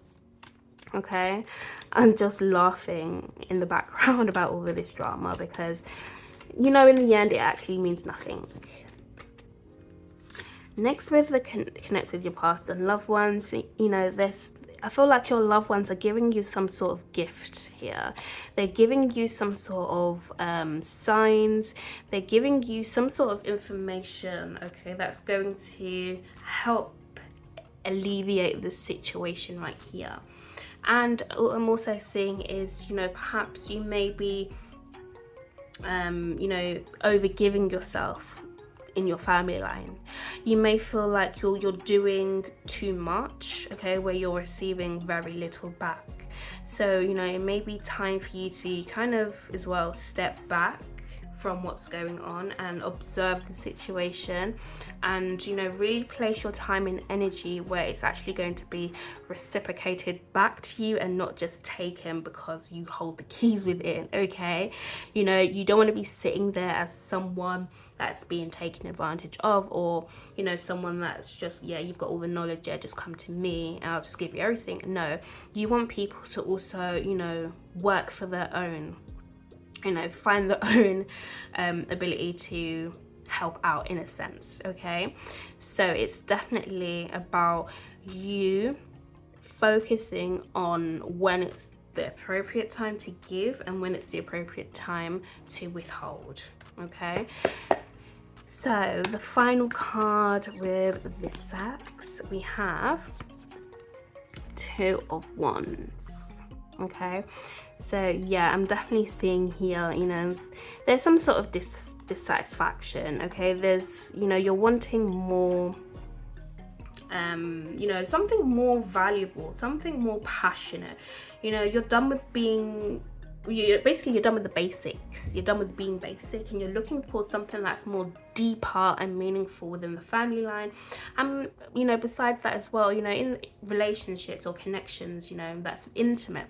Okay, and just laughing in the background about all of this drama, because, you know, in the end it actually means nothing. Next, with the connect with your past and loved ones, you know, I feel like your loved ones are giving you some sort of gift here. They're giving you some sort of signs. They're giving you some sort of information, okay, that's going to help alleviate the situation right here. And what I'm also seeing is, you know, perhaps you may be, you know, overgiving yourself in your family line. You may feel like you're doing too much, okay, where you're receiving very little back. So, you know, it may be time for you to kind of as well step back from what's going on and observe the situation, and, you know, really place your time and energy where it's actually going to be reciprocated back to you and not just taken because you hold the keys within, okay? You know, you don't want to be sitting there as someone that's being taken advantage of, or, you know, someone that's just, yeah, you've got all the knowledge, yeah, just come to me and I'll just give you everything. No, you want people to also, you know, work for their own, you know, find their own ability to help out in a sense, okay? So it's definitely about you focusing on when it's the appropriate time to give and when it's the appropriate time to withhold, okay? So the final card with this axe, we have Two of Wands, okay? So yeah, I'm definitely seeing here, you know, there's some sort of dissatisfaction, okay? There's, you know, you're wanting more, you know, something more valuable, something more passionate. You know, you're done with being, you're done with the basics, you're done with being basic, and you're looking for something that's more deeper and meaningful within the family line. You know, besides that as well, you know, in relationships or connections, you know, that's intimate.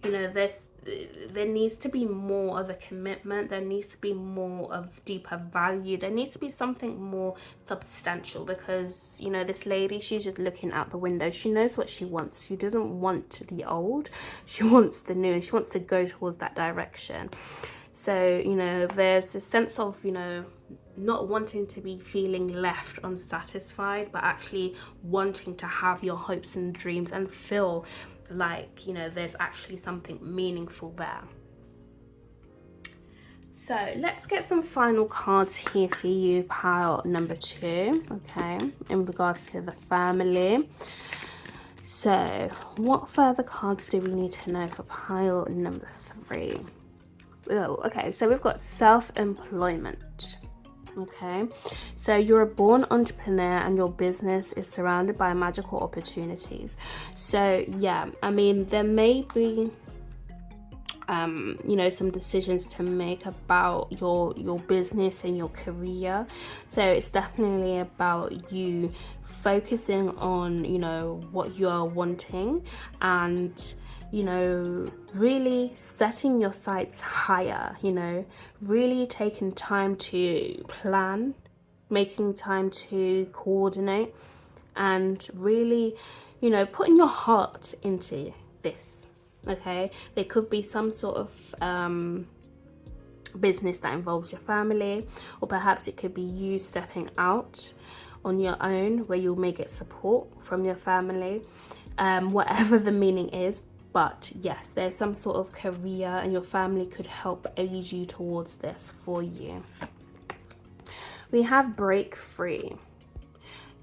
You know, there needs to be more of a commitment, there needs to be more of deeper value, there needs to be something more substantial, because, you know, this lady, she's just looking out the window. She knows what she wants. She doesn't want the old, she wants the new, and she wants to go towards that direction. So, you know, there's this sense of, you know, not wanting to be feeling left unsatisfied, but actually wanting to have your hopes and dreams and feel like, you know, there's actually something meaningful there. So let's get some final cards here for you, pile number 2, okay, in regards to the family. So what further cards do we need to know for pile number 3? Oh, okay, so we've got self-employment. Okay, so you're a born entrepreneur and your business is surrounded by magical opportunities. So yeah, I mean, there may be some decisions to make about your business and your career. So it's definitely about you focusing on what you are wanting, and really setting your sights higher, really taking time to plan, making time to coordinate, and really putting your heart into this. Okay, there could be some sort of business that involves your family, or perhaps it could be you stepping out on your own where you may get support from your family, whatever the meaning is. But yes, there's some sort of career and your family could help aid you towards this for you. We have break free.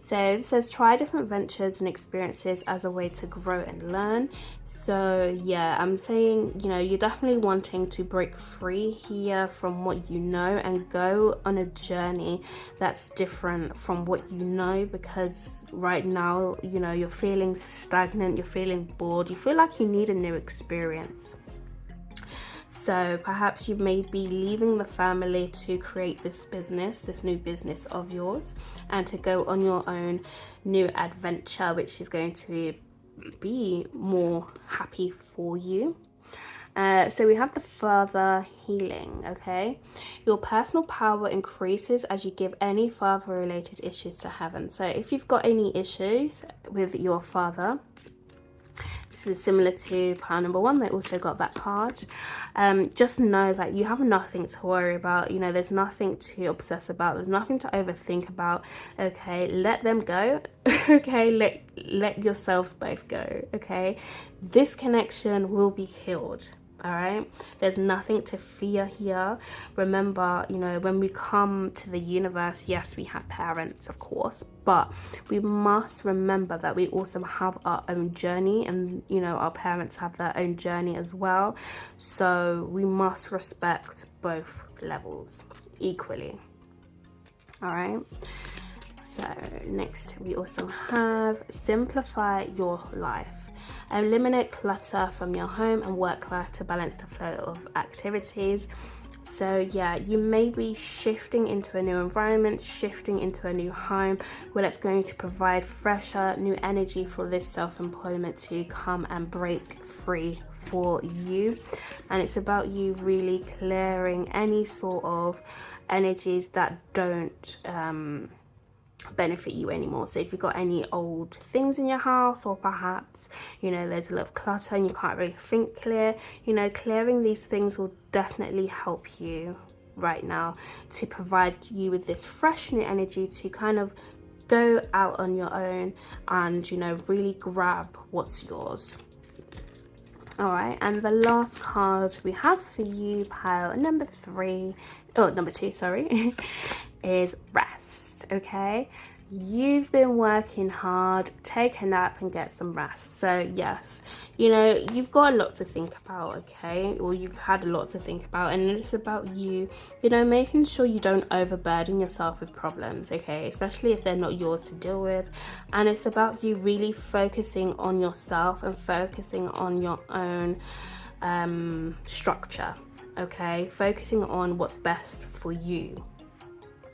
So it says try different ventures and experiences as a way to grow and learn. So yeah, I'm saying, you're definitely wanting to break free here from what you know and go on a journey that's different from what you know, because right now, you're feeling stagnant, you're feeling bored, you feel like you need a new experience. So perhaps you may be leaving the family to create this new business of yours, and to go on your own new adventure, which is going to be more happy for you. So we have the further healing. Okay, your personal power increases as you give any father related issues to heaven. So if you've got any issues with your father, this is similar to pile number 1. They also got that card. Just know that you have nothing to worry about. There's nothing to obsess about. There's nothing to overthink about. Okay, let them go. Okay, let yourselves both go. Okay, this connection will be healed. All right, there's nothing to fear here. Remember, when we come to the universe, yes, we have parents, of course, but we must remember that we also have our own journey, and our parents have their own journey as well. So we must respect both levels equally. All right, so next we also have simplify your life. Eliminate clutter from your home and work life to balance the flow of activities. So yeah, you may be shifting into a new environment, shifting into a new home, where it's going to provide fresher, new energy for this self-employment to come and break free for you. And it's about you really clearing any sort of energies that don't benefit you anymore. So if you've got any old things in your house, or perhaps there's a lot of clutter and you can't really think clear, clearing these things will definitely help you right now to provide you with this fresh new energy to kind of go out on your own and really grab what's yours. All right, and the last card we have for you, pile number 2, sorry, is rest. Okay, you've been working hard, take a nap and get some rest. So yes, you've got a lot to think about, okay, or you've had a lot to think about, and it's about you making sure you don't overburden yourself with problems, okay, especially if they're not yours to deal with. And it's about you really focusing on yourself and focusing on your own structure, okay, focusing on what's best for you.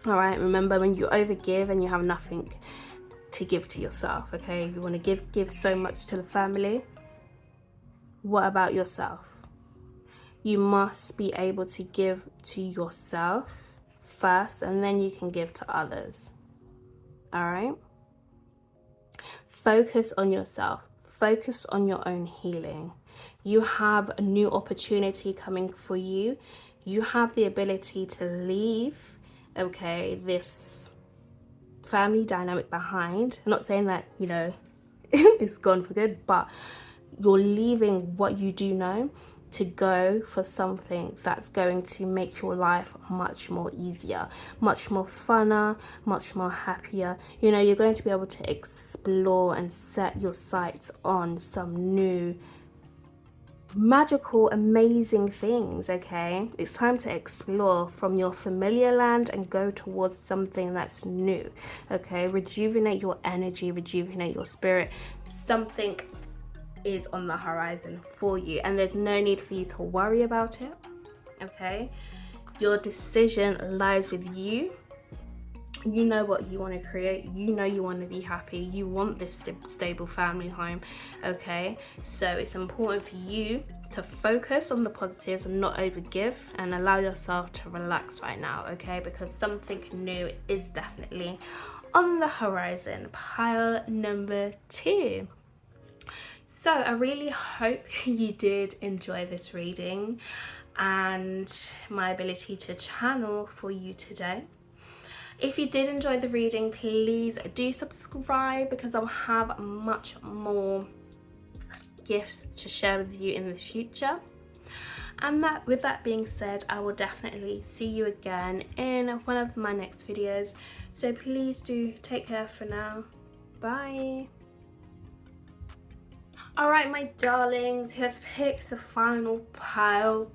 All right, remember, when you overgive and you have nothing to give to yourself, okay, you want to give so much to the family, what about yourself? You must be able to give to yourself first, and then you can give to others. All right, focus on yourself, focus on your own healing. You have a new opportunity coming for you. You have the ability to leave, okay, this family dynamic behind. I'm not saying that it's gone for good, but you're leaving what you do know to go for something that's going to make your life much more easier, much more funner, much more happier. You're going to be able to explore and set your sights on some new magical, amazing things. Okay, it's time to explore from your familiar land and go towards something that's new. Okay, rejuvenate your energy, rejuvenate your spirit. Something is on the horizon for you, and there's no need for you to worry about it. Okay, your decision lies with you. You know what you want to create, you know you want to be happy, you want this stable family home. Okay, so it's important for you to focus on the positives and not overgive, and allow yourself to relax right now. Okay, because something new is definitely on the horizon. Pile number 2. So I really hope you did enjoy this reading and my ability to channel for you today. If you did enjoy the reading, please do subscribe, because I'll have much more gifts to share with you in the future. And with that being said, I will definitely see you again in one of my next videos. So please do take care for now. Bye. Alright, my darlings, who have picked the final pile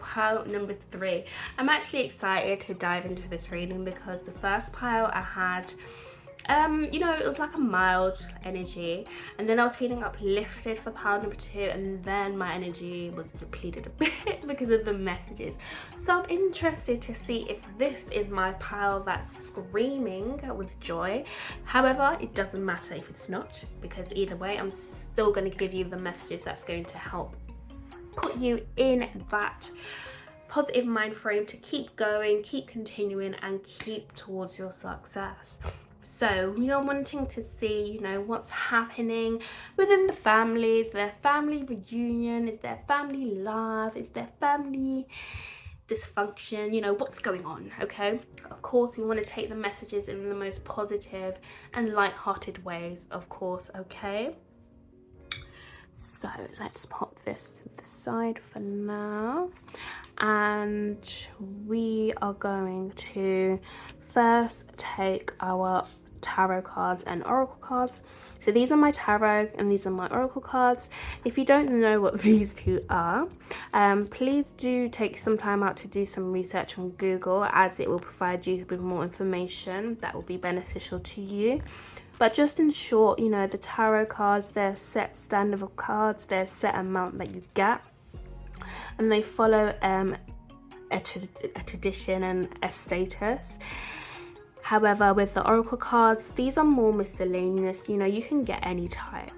number 3. I'm actually excited to dive into this reading because the first pile I had, you know, it was like a mild energy, and then I was feeling uplifted for pile number 2, and then my energy was depleted a bit because of the messages. So I'm interested to see if this is my pile that's screaming with joy. However, it doesn't matter if it's not, because either way I'm still going to give you the messages that's going to help put you in that positive mind frame to keep going, keep continuing, and keep towards your success. So we are wanting to see, you know, what's happening within the family. Is there family reunion? Is there family love? Is there family dysfunction? You know, what's going on? Okay, of course we want to take the messages in the most positive and light-hearted ways, of course. Okay, so let's pop this to the side for now, and we are going to first take our tarot cards and oracle cards. So these are my tarot and these are my oracle cards. If you don't know what these two are, please do take some time out to do some research on Google, as it will provide you with more information that will be beneficial to you. But just in short, you know, the tarot cards, they're set standard of cards, they're set amount that you get, and they follow a tradition and a status. However, with the oracle cards, these are more miscellaneous. You know, you can get any type,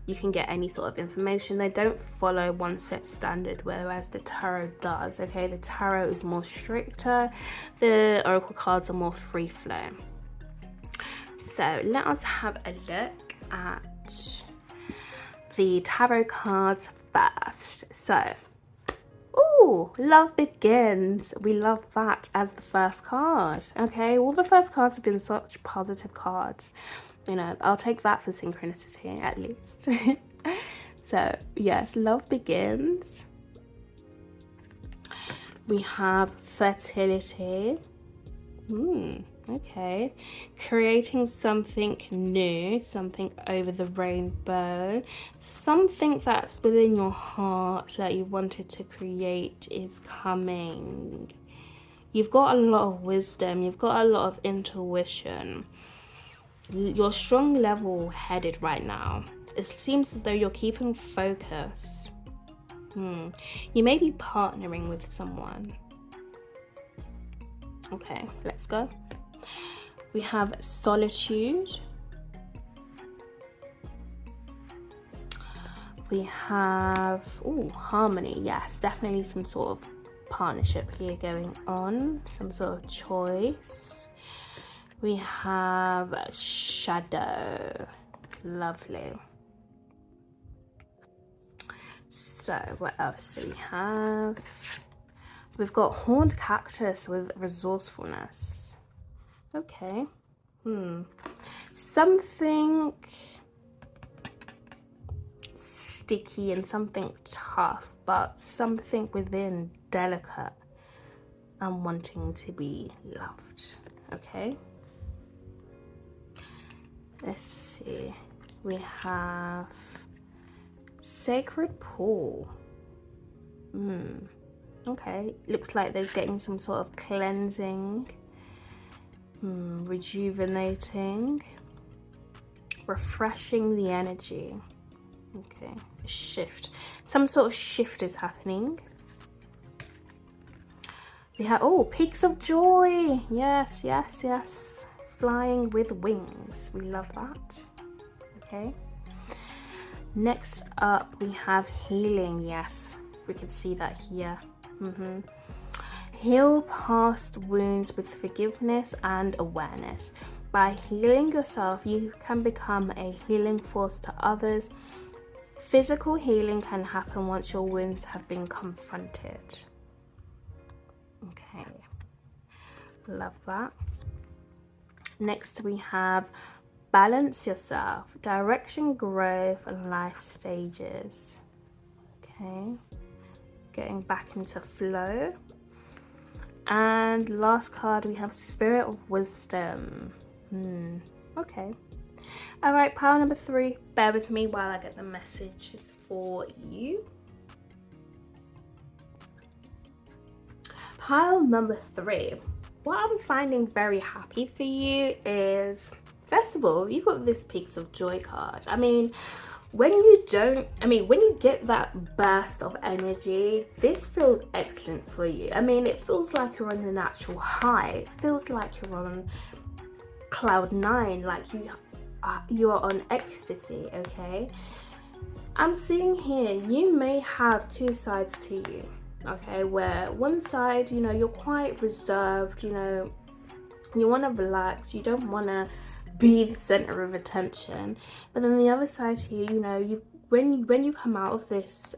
you can get any sort of information. They don't follow one set standard, whereas the tarot does. Okay, the tarot is more stricter, the oracle cards are more free flow. So let us have a look at the tarot cards first. So, ooh, love begins. We love that as the first card. Okay, all the first cards have been such positive cards. You know, I'll take that for synchronicity at least. So yes, love begins. We have fertility. Okay, creating something new, something over the rainbow, something that's within your heart that you wanted to create is coming. You've got a lot of wisdom, you've got a lot of intuition. You're strong level headed right now. It seems as though you're keeping focus. You may be partnering with someone. Okay, let's go. We have solitude. We have harmony. Yes, definitely some sort of partnership here going on, some sort of choice. We have shadow. Lovely. So what else do we have? We've got horned cactus with resourcefulness. Okay. Something sticky and something tough, but something within delicate and wanting to be loved. Okay. Let's see. We have sacred pool. Okay, looks like there's getting some sort of cleansing, rejuvenating, refreshing the energy. Okay, a shift. Some sort of shift is happening. We have, oh, peaks of joy. Yes, yes, yes. Flying with wings. We love that. Okay. Next up, we have healing. Yes, we can see that here. Heal past wounds with forgiveness and awareness. By healing yourself, you can become a healing force to others. Physical healing can happen once your wounds have been confronted. Okay, love that. Next, we have balance yourself, direction, growth, and life stages. Okay, getting back into flow. And last card, we have Spirit of Wisdom. Okay. All right, pile number 3. Bear with me while I get the messages for you. Pile number 3. What I'm finding very happy for you is, first of all, you've got this Peaks of Joy card. I mean, when you get that burst of energy, this feels excellent for you. I mean, it feels like you're on a natural high. It feels like you're on cloud 9, like you are on ecstasy. Okay, I'm seeing here you may have 2 sides to you. Okay, where one side, you're quite reserved, you want to relax, you don't want to be the center of attention. But then the other side to you, when you come out of this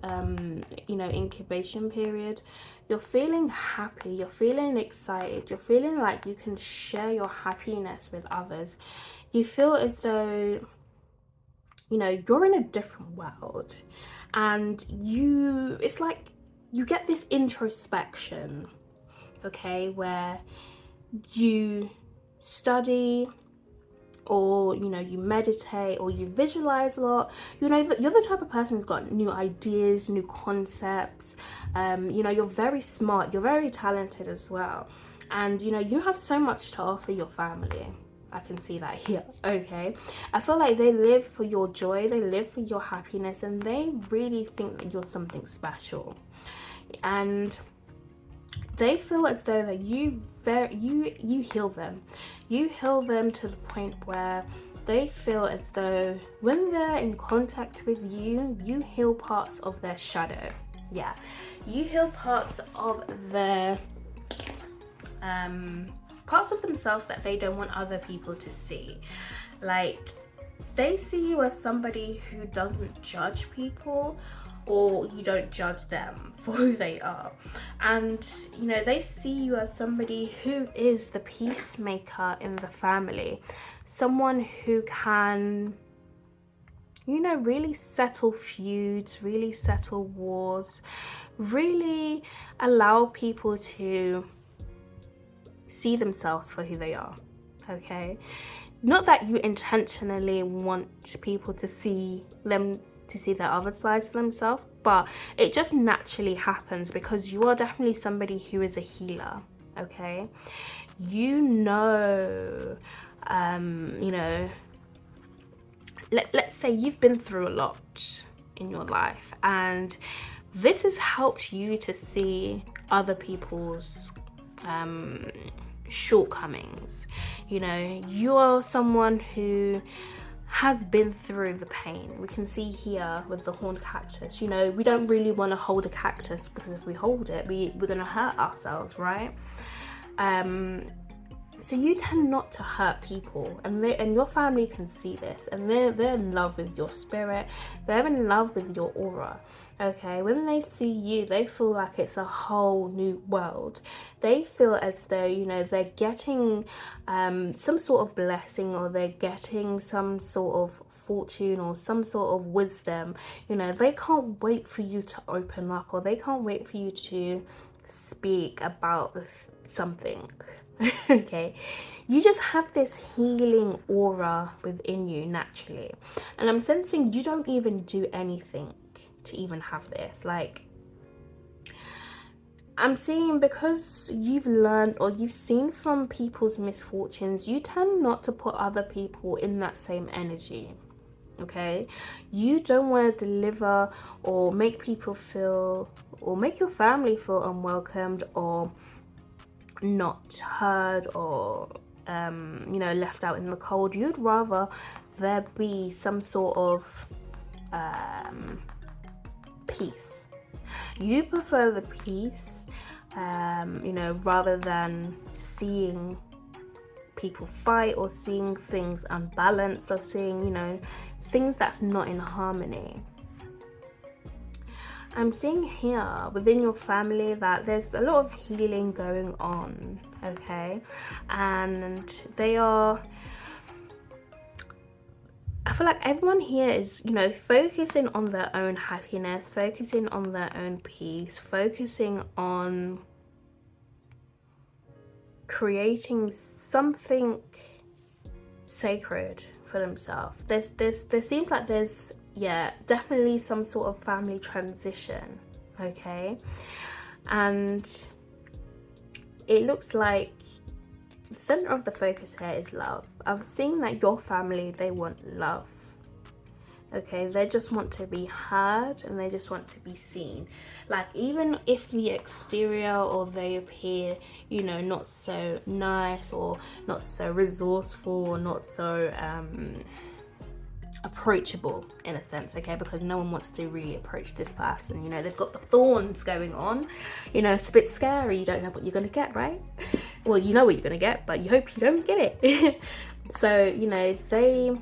incubation period, you're feeling happy, you're feeling excited, you're feeling like you can share your happiness with others. You feel as though you're in a different world, and it's like you get this introspection, okay, where you study, or you meditate, or you visualize a lot. You're the type of person who's got new ideas, new concepts. You're very smart, you're very talented as well, and you have so much to offer your family. I can see that here. Okay, I feel like they live for your joy, they live for your happiness, and they really think that you're something special. And they feel as though that you heal them. You heal them to the point where they feel as though when they're in contact with you, you heal parts of their shadow. Yeah, you heal parts of their parts of themselves that they don't want other people to see. Like, they see you as somebody who doesn't judge people, or you don't judge them for who they are. And they see you as somebody who is the peacemaker in the family, someone who can really settle feuds, really settle wars, really allow people to see themselves for who they are. Okay, not that you intentionally want people to see their other sides of themselves, but it just naturally happens because you are definitely somebody who is a healer. Okay, let's say you've been through a lot in your life, and this has helped you to see other people's shortcomings. You're someone who has been through the pain. We can see here with the horned cactus, we don't really want to hold a cactus, because if we hold it, we're going to hurt ourselves, right? So you tend not to hurt people, and your family can see this, and they're in love with your spirit, they're in love with your aura. Okay, when they see you, they feel like it's a whole new world. They feel as though they're getting some sort of blessing, or they're getting some sort of fortune, or some sort of wisdom. They can't wait for you to open up, or they can't wait for you to speak about something. Okay, you just have this healing aura within you naturally, and I'm sensing you don't even do anything to even have this. Like, I'm seeing, because you've learned or you've seen from people's misfortunes, you tend not to put other people in that same energy. Okay, you don't want to deliver or make people feel, or make your family feel unwelcomed or not heard, or you know, left out in the cold. You'd rather there be some sort of peace. You prefer the peace, you know, rather than seeing people fight or seeing things unbalanced or seeing, you know, things that's not in harmony. I'm seeing here within your family that there's a lot of healing going on, okay? And they are, I feel like everyone here is, you know, focusing on their own happiness, focusing on their own peace, focusing on creating something sacred for themselves. There seems like there's, yeah, definitely some sort of family transition, okay? And it looks like the center of the focus here is love. I've seen that your family, they want love, okay? They just want to be heard and they just want to be seen. Like, even if the exterior or they appear, you know, not so nice or not so resourceful or not so approachable in a sense, okay? Because no one wants to really approach this person, you know, they've got the thorns going on, you know, it's a bit scary, you don't know what you're going to get, right? Well, you know what you're going to get, but you hope you don't get it. So, you know, they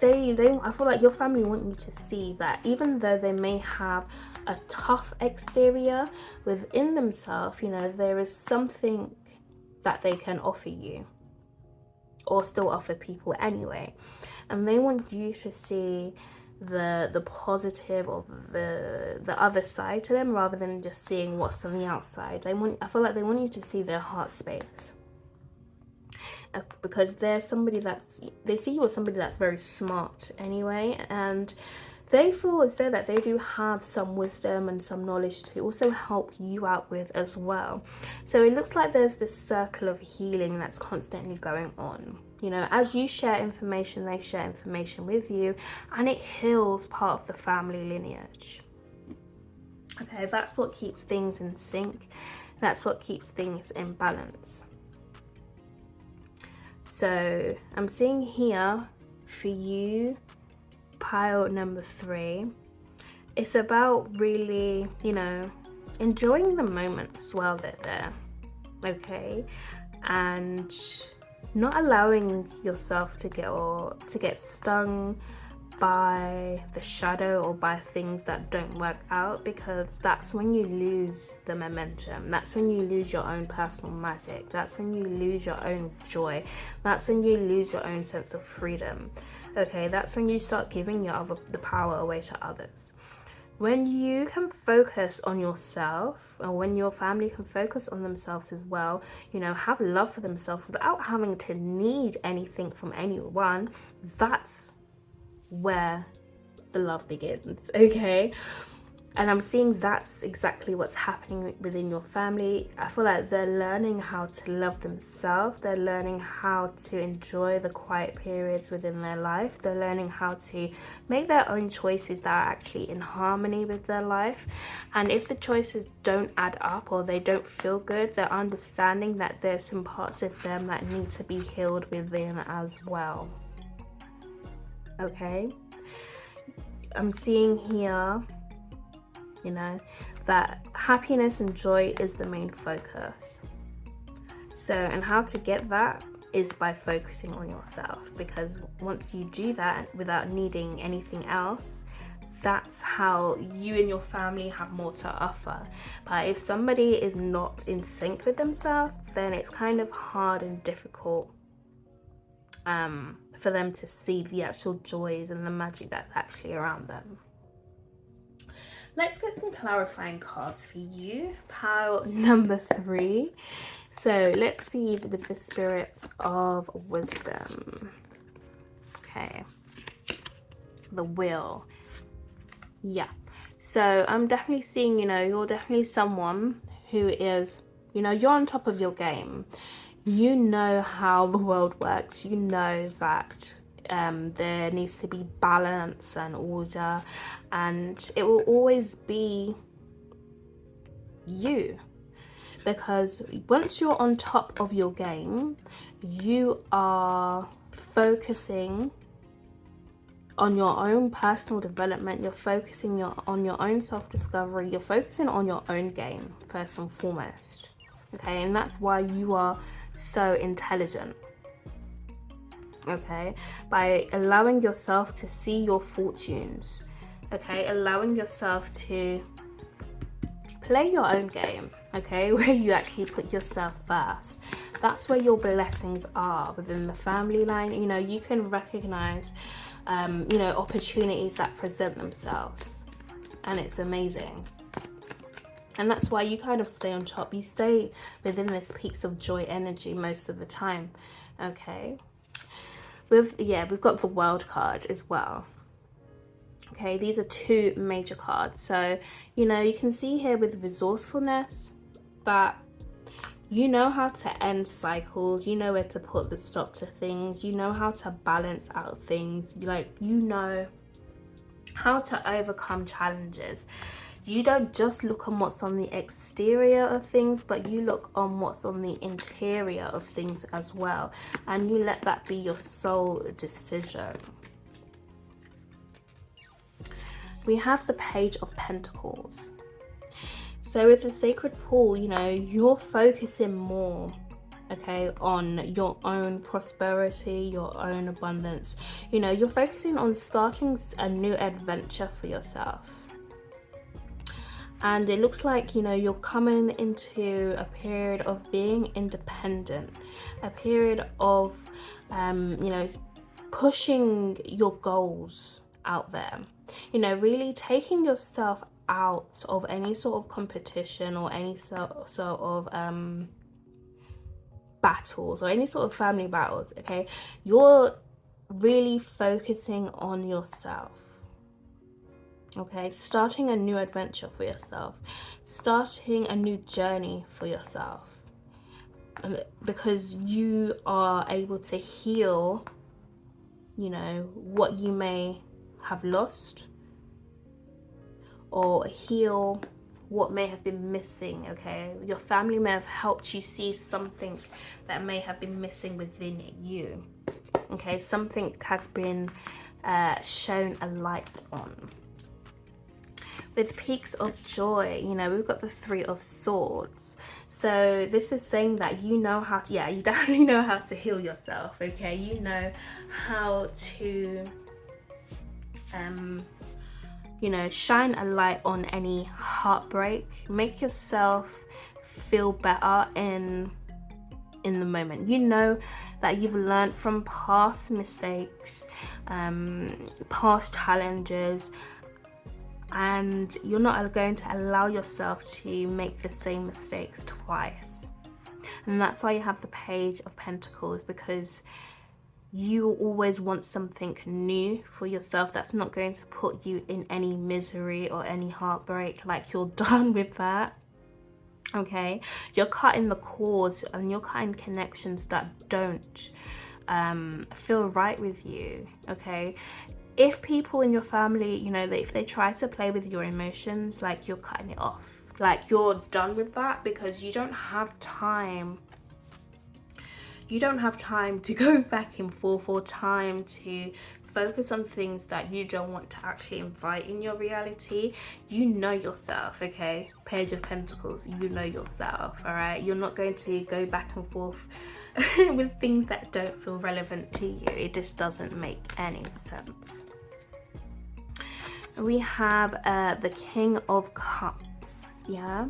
I feel like your family want you to see that even though they may have a tough exterior, within themselves, you know, there is something that they can offer you, or still offer people anyway. And they want you to see the positive of the other side to them, rather than just seeing what's on the outside. I feel like they want you to see their heart space, because they see you as somebody that's very smart anyway, and they feel as though that they do have some wisdom and some knowledge to also help you out with as well. So it looks like there's this circle of healing that's constantly going on. You know, as you share information, they share information with you, and it heals part of the family lineage. Okay, that's what keeps things in sync. That's what keeps things in balance. So I'm seeing here for you, pile number 3, it's about really, you know, enjoying the moments while they're there, okay? And not allowing yourself to get stung by the shadow or by things that don't work out, because that's when you lose the momentum. That's when you lose your own personal magic. That's when you lose your own joy. That's when you lose your own sense of freedom. Okay, that's when you start giving the power away to others. When you can focus on yourself, or when your family can focus on themselves as well, you know, have love for themselves without having to need anything from anyone, that's where the love begins, okay? And I'm seeing that's exactly what's happening within your family. I feel like they're learning how to love themselves. They're learning how to enjoy the quiet periods within their life. They're learning how to make their own choices that are actually in harmony with their life. And if the choices don't add up or they don't feel good, they're understanding that there's some parts of them that need to be healed within as well. Okay? I'm seeing here, you know, that happiness and joy is the main focus. So, and how to get that is by focusing on yourself, because once you do that without needing anything else, that's how you and your family have more to offer. But if somebody is not in sync with themselves, then it's kind of hard and difficult for them to see the actual joys and the magic that's actually around them. Let's get some clarifying cards for you, pile number 3. So let's see with the Spirit of Wisdom. Okay, the Will. Yeah, So I'm definitely seeing, you're definitely someone who is, you're on top of your game. You know how the world works. You know that there needs to be balance and order, and it will always be you, because once you're on top of your game, you are focusing on your own personal development. You're focusing on your own self-discovery. You're focusing on your own game first and foremost. Okay, and that's why you are so intelligent. Okay, by allowing yourself to see your fortunes. Okay, allowing yourself to play your own game, okay, where you actually put yourself first. That's where your blessings are within the family line. You can recognize opportunities that present themselves, and it's amazing. And that's why you kind of stay on top. You stay within this peaks of joy energy most of the time. Okay, we've got the World card as well. Okay, these are two major cards. So you can see here with resourcefulness that you know how to end cycles, you know where to put the stop to things, you know how to balance out things, you know how to overcome challenges. You don't just look on what's on the exterior of things, but you look on what's on the interior of things as well, and you let that be your sole decision. We have the Page of Pentacles. So with the Sacred Pool, you're focusing more, okay, on your own prosperity, your own abundance. You're focusing on starting a new adventure for yourself. And it looks like, you're coming into a period of being independent, a period of, pushing your goals out there, really taking yourself out of any sort of competition or any sort of battles or any sort of family battles. Okay, you're really focusing on yourself. Okay, starting a new adventure for yourself, starting a new journey for yourself, because you are able to heal what you may have lost, or heal what may have been missing. Okay, your family may have helped you see something that may have been missing within you. Okay, something has been shown a light on. With Peaks of Joy, we've got the Three of Swords. So this is saying that you know how to, you definitely know how to heal yourself. Okay, you know how to shine a light on any heartbreak, make yourself feel better in the moment. You know that you've learned from past mistakes, past challenges, and you're not going to allow yourself to make the same mistakes twice. And that's why you have the Page of Pentacles, because you always want something new for yourself that's not going to put you in any misery or any heartbreak. You're done with that. Okay, you're cutting the cords and you're cutting connections that don't feel right with you. Okay, if people in your family, if they try to play with your emotions, you're cutting it off. You're done with that, because you don't have time. You don't have time to go back and forth, or time to focus on things that you don't want to actually invite in your reality. You know yourself, okay? Page of Pentacles, you know yourself, all right? You're not going to go back and forth with things that don't feel relevant to you. It just doesn't make any sense. We have the King of Cups, yeah?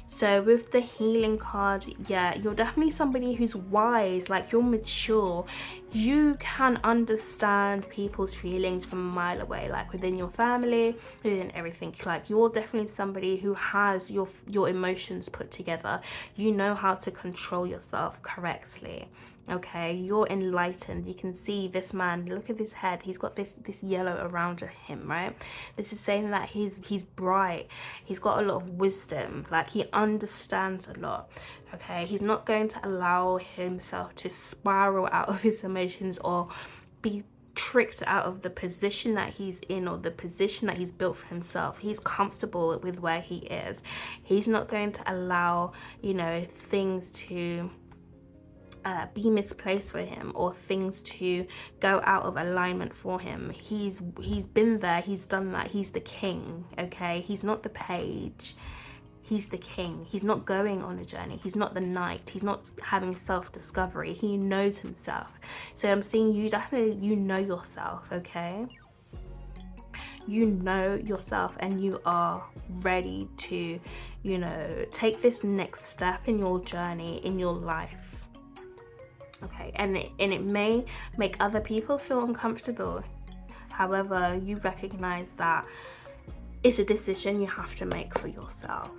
So with the Healing card, you're definitely somebody who's wise, you're mature, you can understand people's feelings from a mile away, like within your family, within everything. Like, you're definitely somebody who has your emotions put together. You know how to control yourself correctly. Okay, you're enlightened. You can see this man, look at his head, he's got this yellow around him, right? This is saying that he's bright, he's got a lot of wisdom, like he understands a lot. Okay, he's not going to allow himself to spiral out of his emotions or be tricked out of the position that he's in or the position that he's built for himself. He's comfortable with where he is. He's not going to allow, you know, things to be misplaced for him or things to go out of alignment for him. He's been there, he's done that. He's the king. Okay, he's not the page, he's the king. He's not going on a journey, he's not the knight, he's not having self-discovery. He knows himself. So I'm seeing you definitely, you know yourself. Okay, you know yourself and you are ready to, you know, take this next step in your journey, in your life. Okay, and it may make other people feel uncomfortable. However, you recognize that it's a decision you have to make for yourself.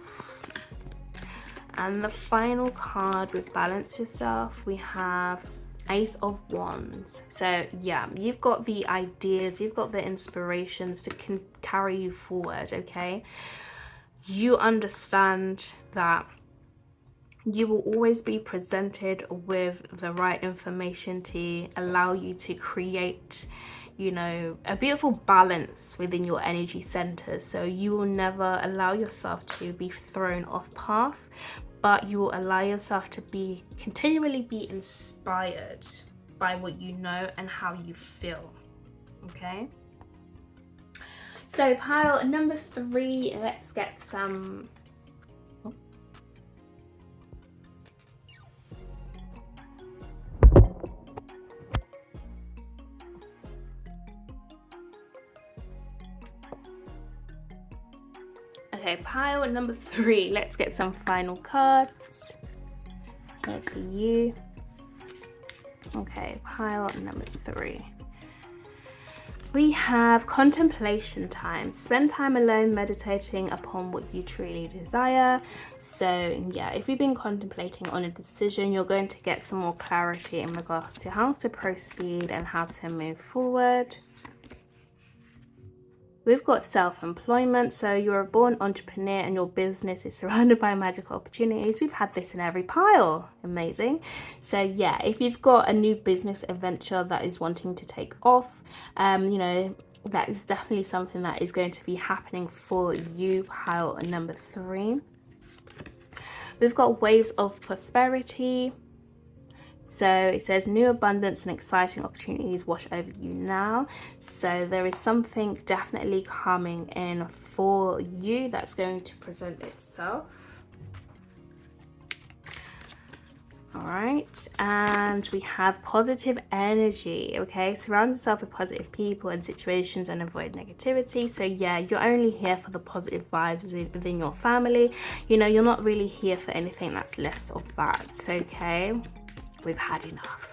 And the final card with balance yourself, we have Ace of Wands. So yeah, you've got the ideas, you've got the inspirations to carry you forward. Okay, you understand that you will always be presented with the right information to allow you to create, you know, a beautiful balance within your energy centers. So you will never allow yourself to be thrown off path, but you will allow yourself to be continually be inspired by what you know and how you feel. Okay, so pile number 3, let's get some Okay, pile number 3, let's get some final cards here for you. Okay, pile number 3. We have contemplation time. Spend time alone meditating upon what you truly desire. So yeah, if you've been contemplating on a decision, you're going to get some more clarity in regards to how to proceed and how to move forward. We've got self-employment, so you're a born entrepreneur and your business is surrounded by magical opportunities. We've had this in every pile. Amazing. So yeah, if you've got a new business adventure that is wanting to take off, you know, that is definitely something that is going to be happening for you, pile number 3. We've got waves of prosperity. So it says new abundance and exciting opportunities wash over you now. So there is something definitely coming in for you that's going to present itself. All right, and we have positive energy. Okay, surround yourself with positive people and situations and avoid negativity. So yeah, you're only here for the positive vibes within your family. You know, you're not really here for anything that's less of that. Okay, we've had enough.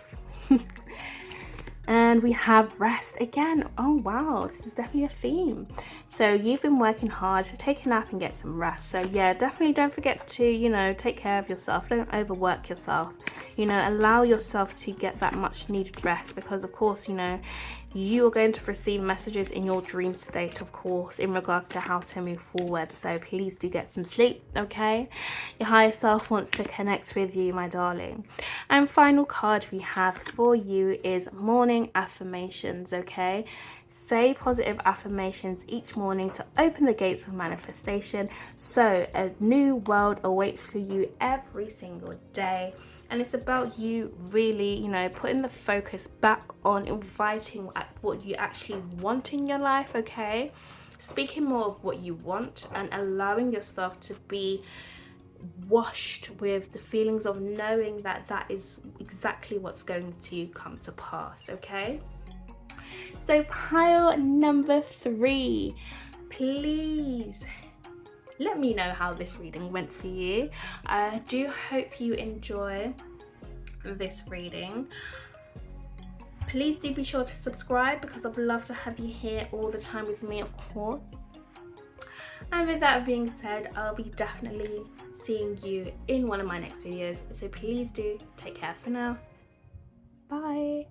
And we have rest again. Oh wow, this is definitely a theme. So you've been working hard, so take a nap and get some rest. So yeah, definitely don't forget to, you know, take care of yourself. Don't overwork yourself. You know, allow yourself to get that much needed rest, because of course, you know, you are going to receive messages in your dream state, of course, in regards to how to move forward. So please do get some sleep. Okay, your higher self wants to connect with you, my darling. And final card we have for you is morning affirmations. Okay, say positive affirmations each morning to open the gates of manifestation, so a new world awaits for you every single day. And it's about you really, you know, putting the focus back on inviting what you actually want in your life. Okay, speaking more of what you want and allowing yourself to be washed with the feelings of knowing that that is exactly what's going to come to pass. Okay, so pile number 3, please let me know how this reading went for you. I do hope you enjoy this reading. Please do be sure to subscribe because I'd love to have you here all the time with me, of course. And with that being said, I'll be definitely seeing you in one of my next videos. So please do take care for now. Bye.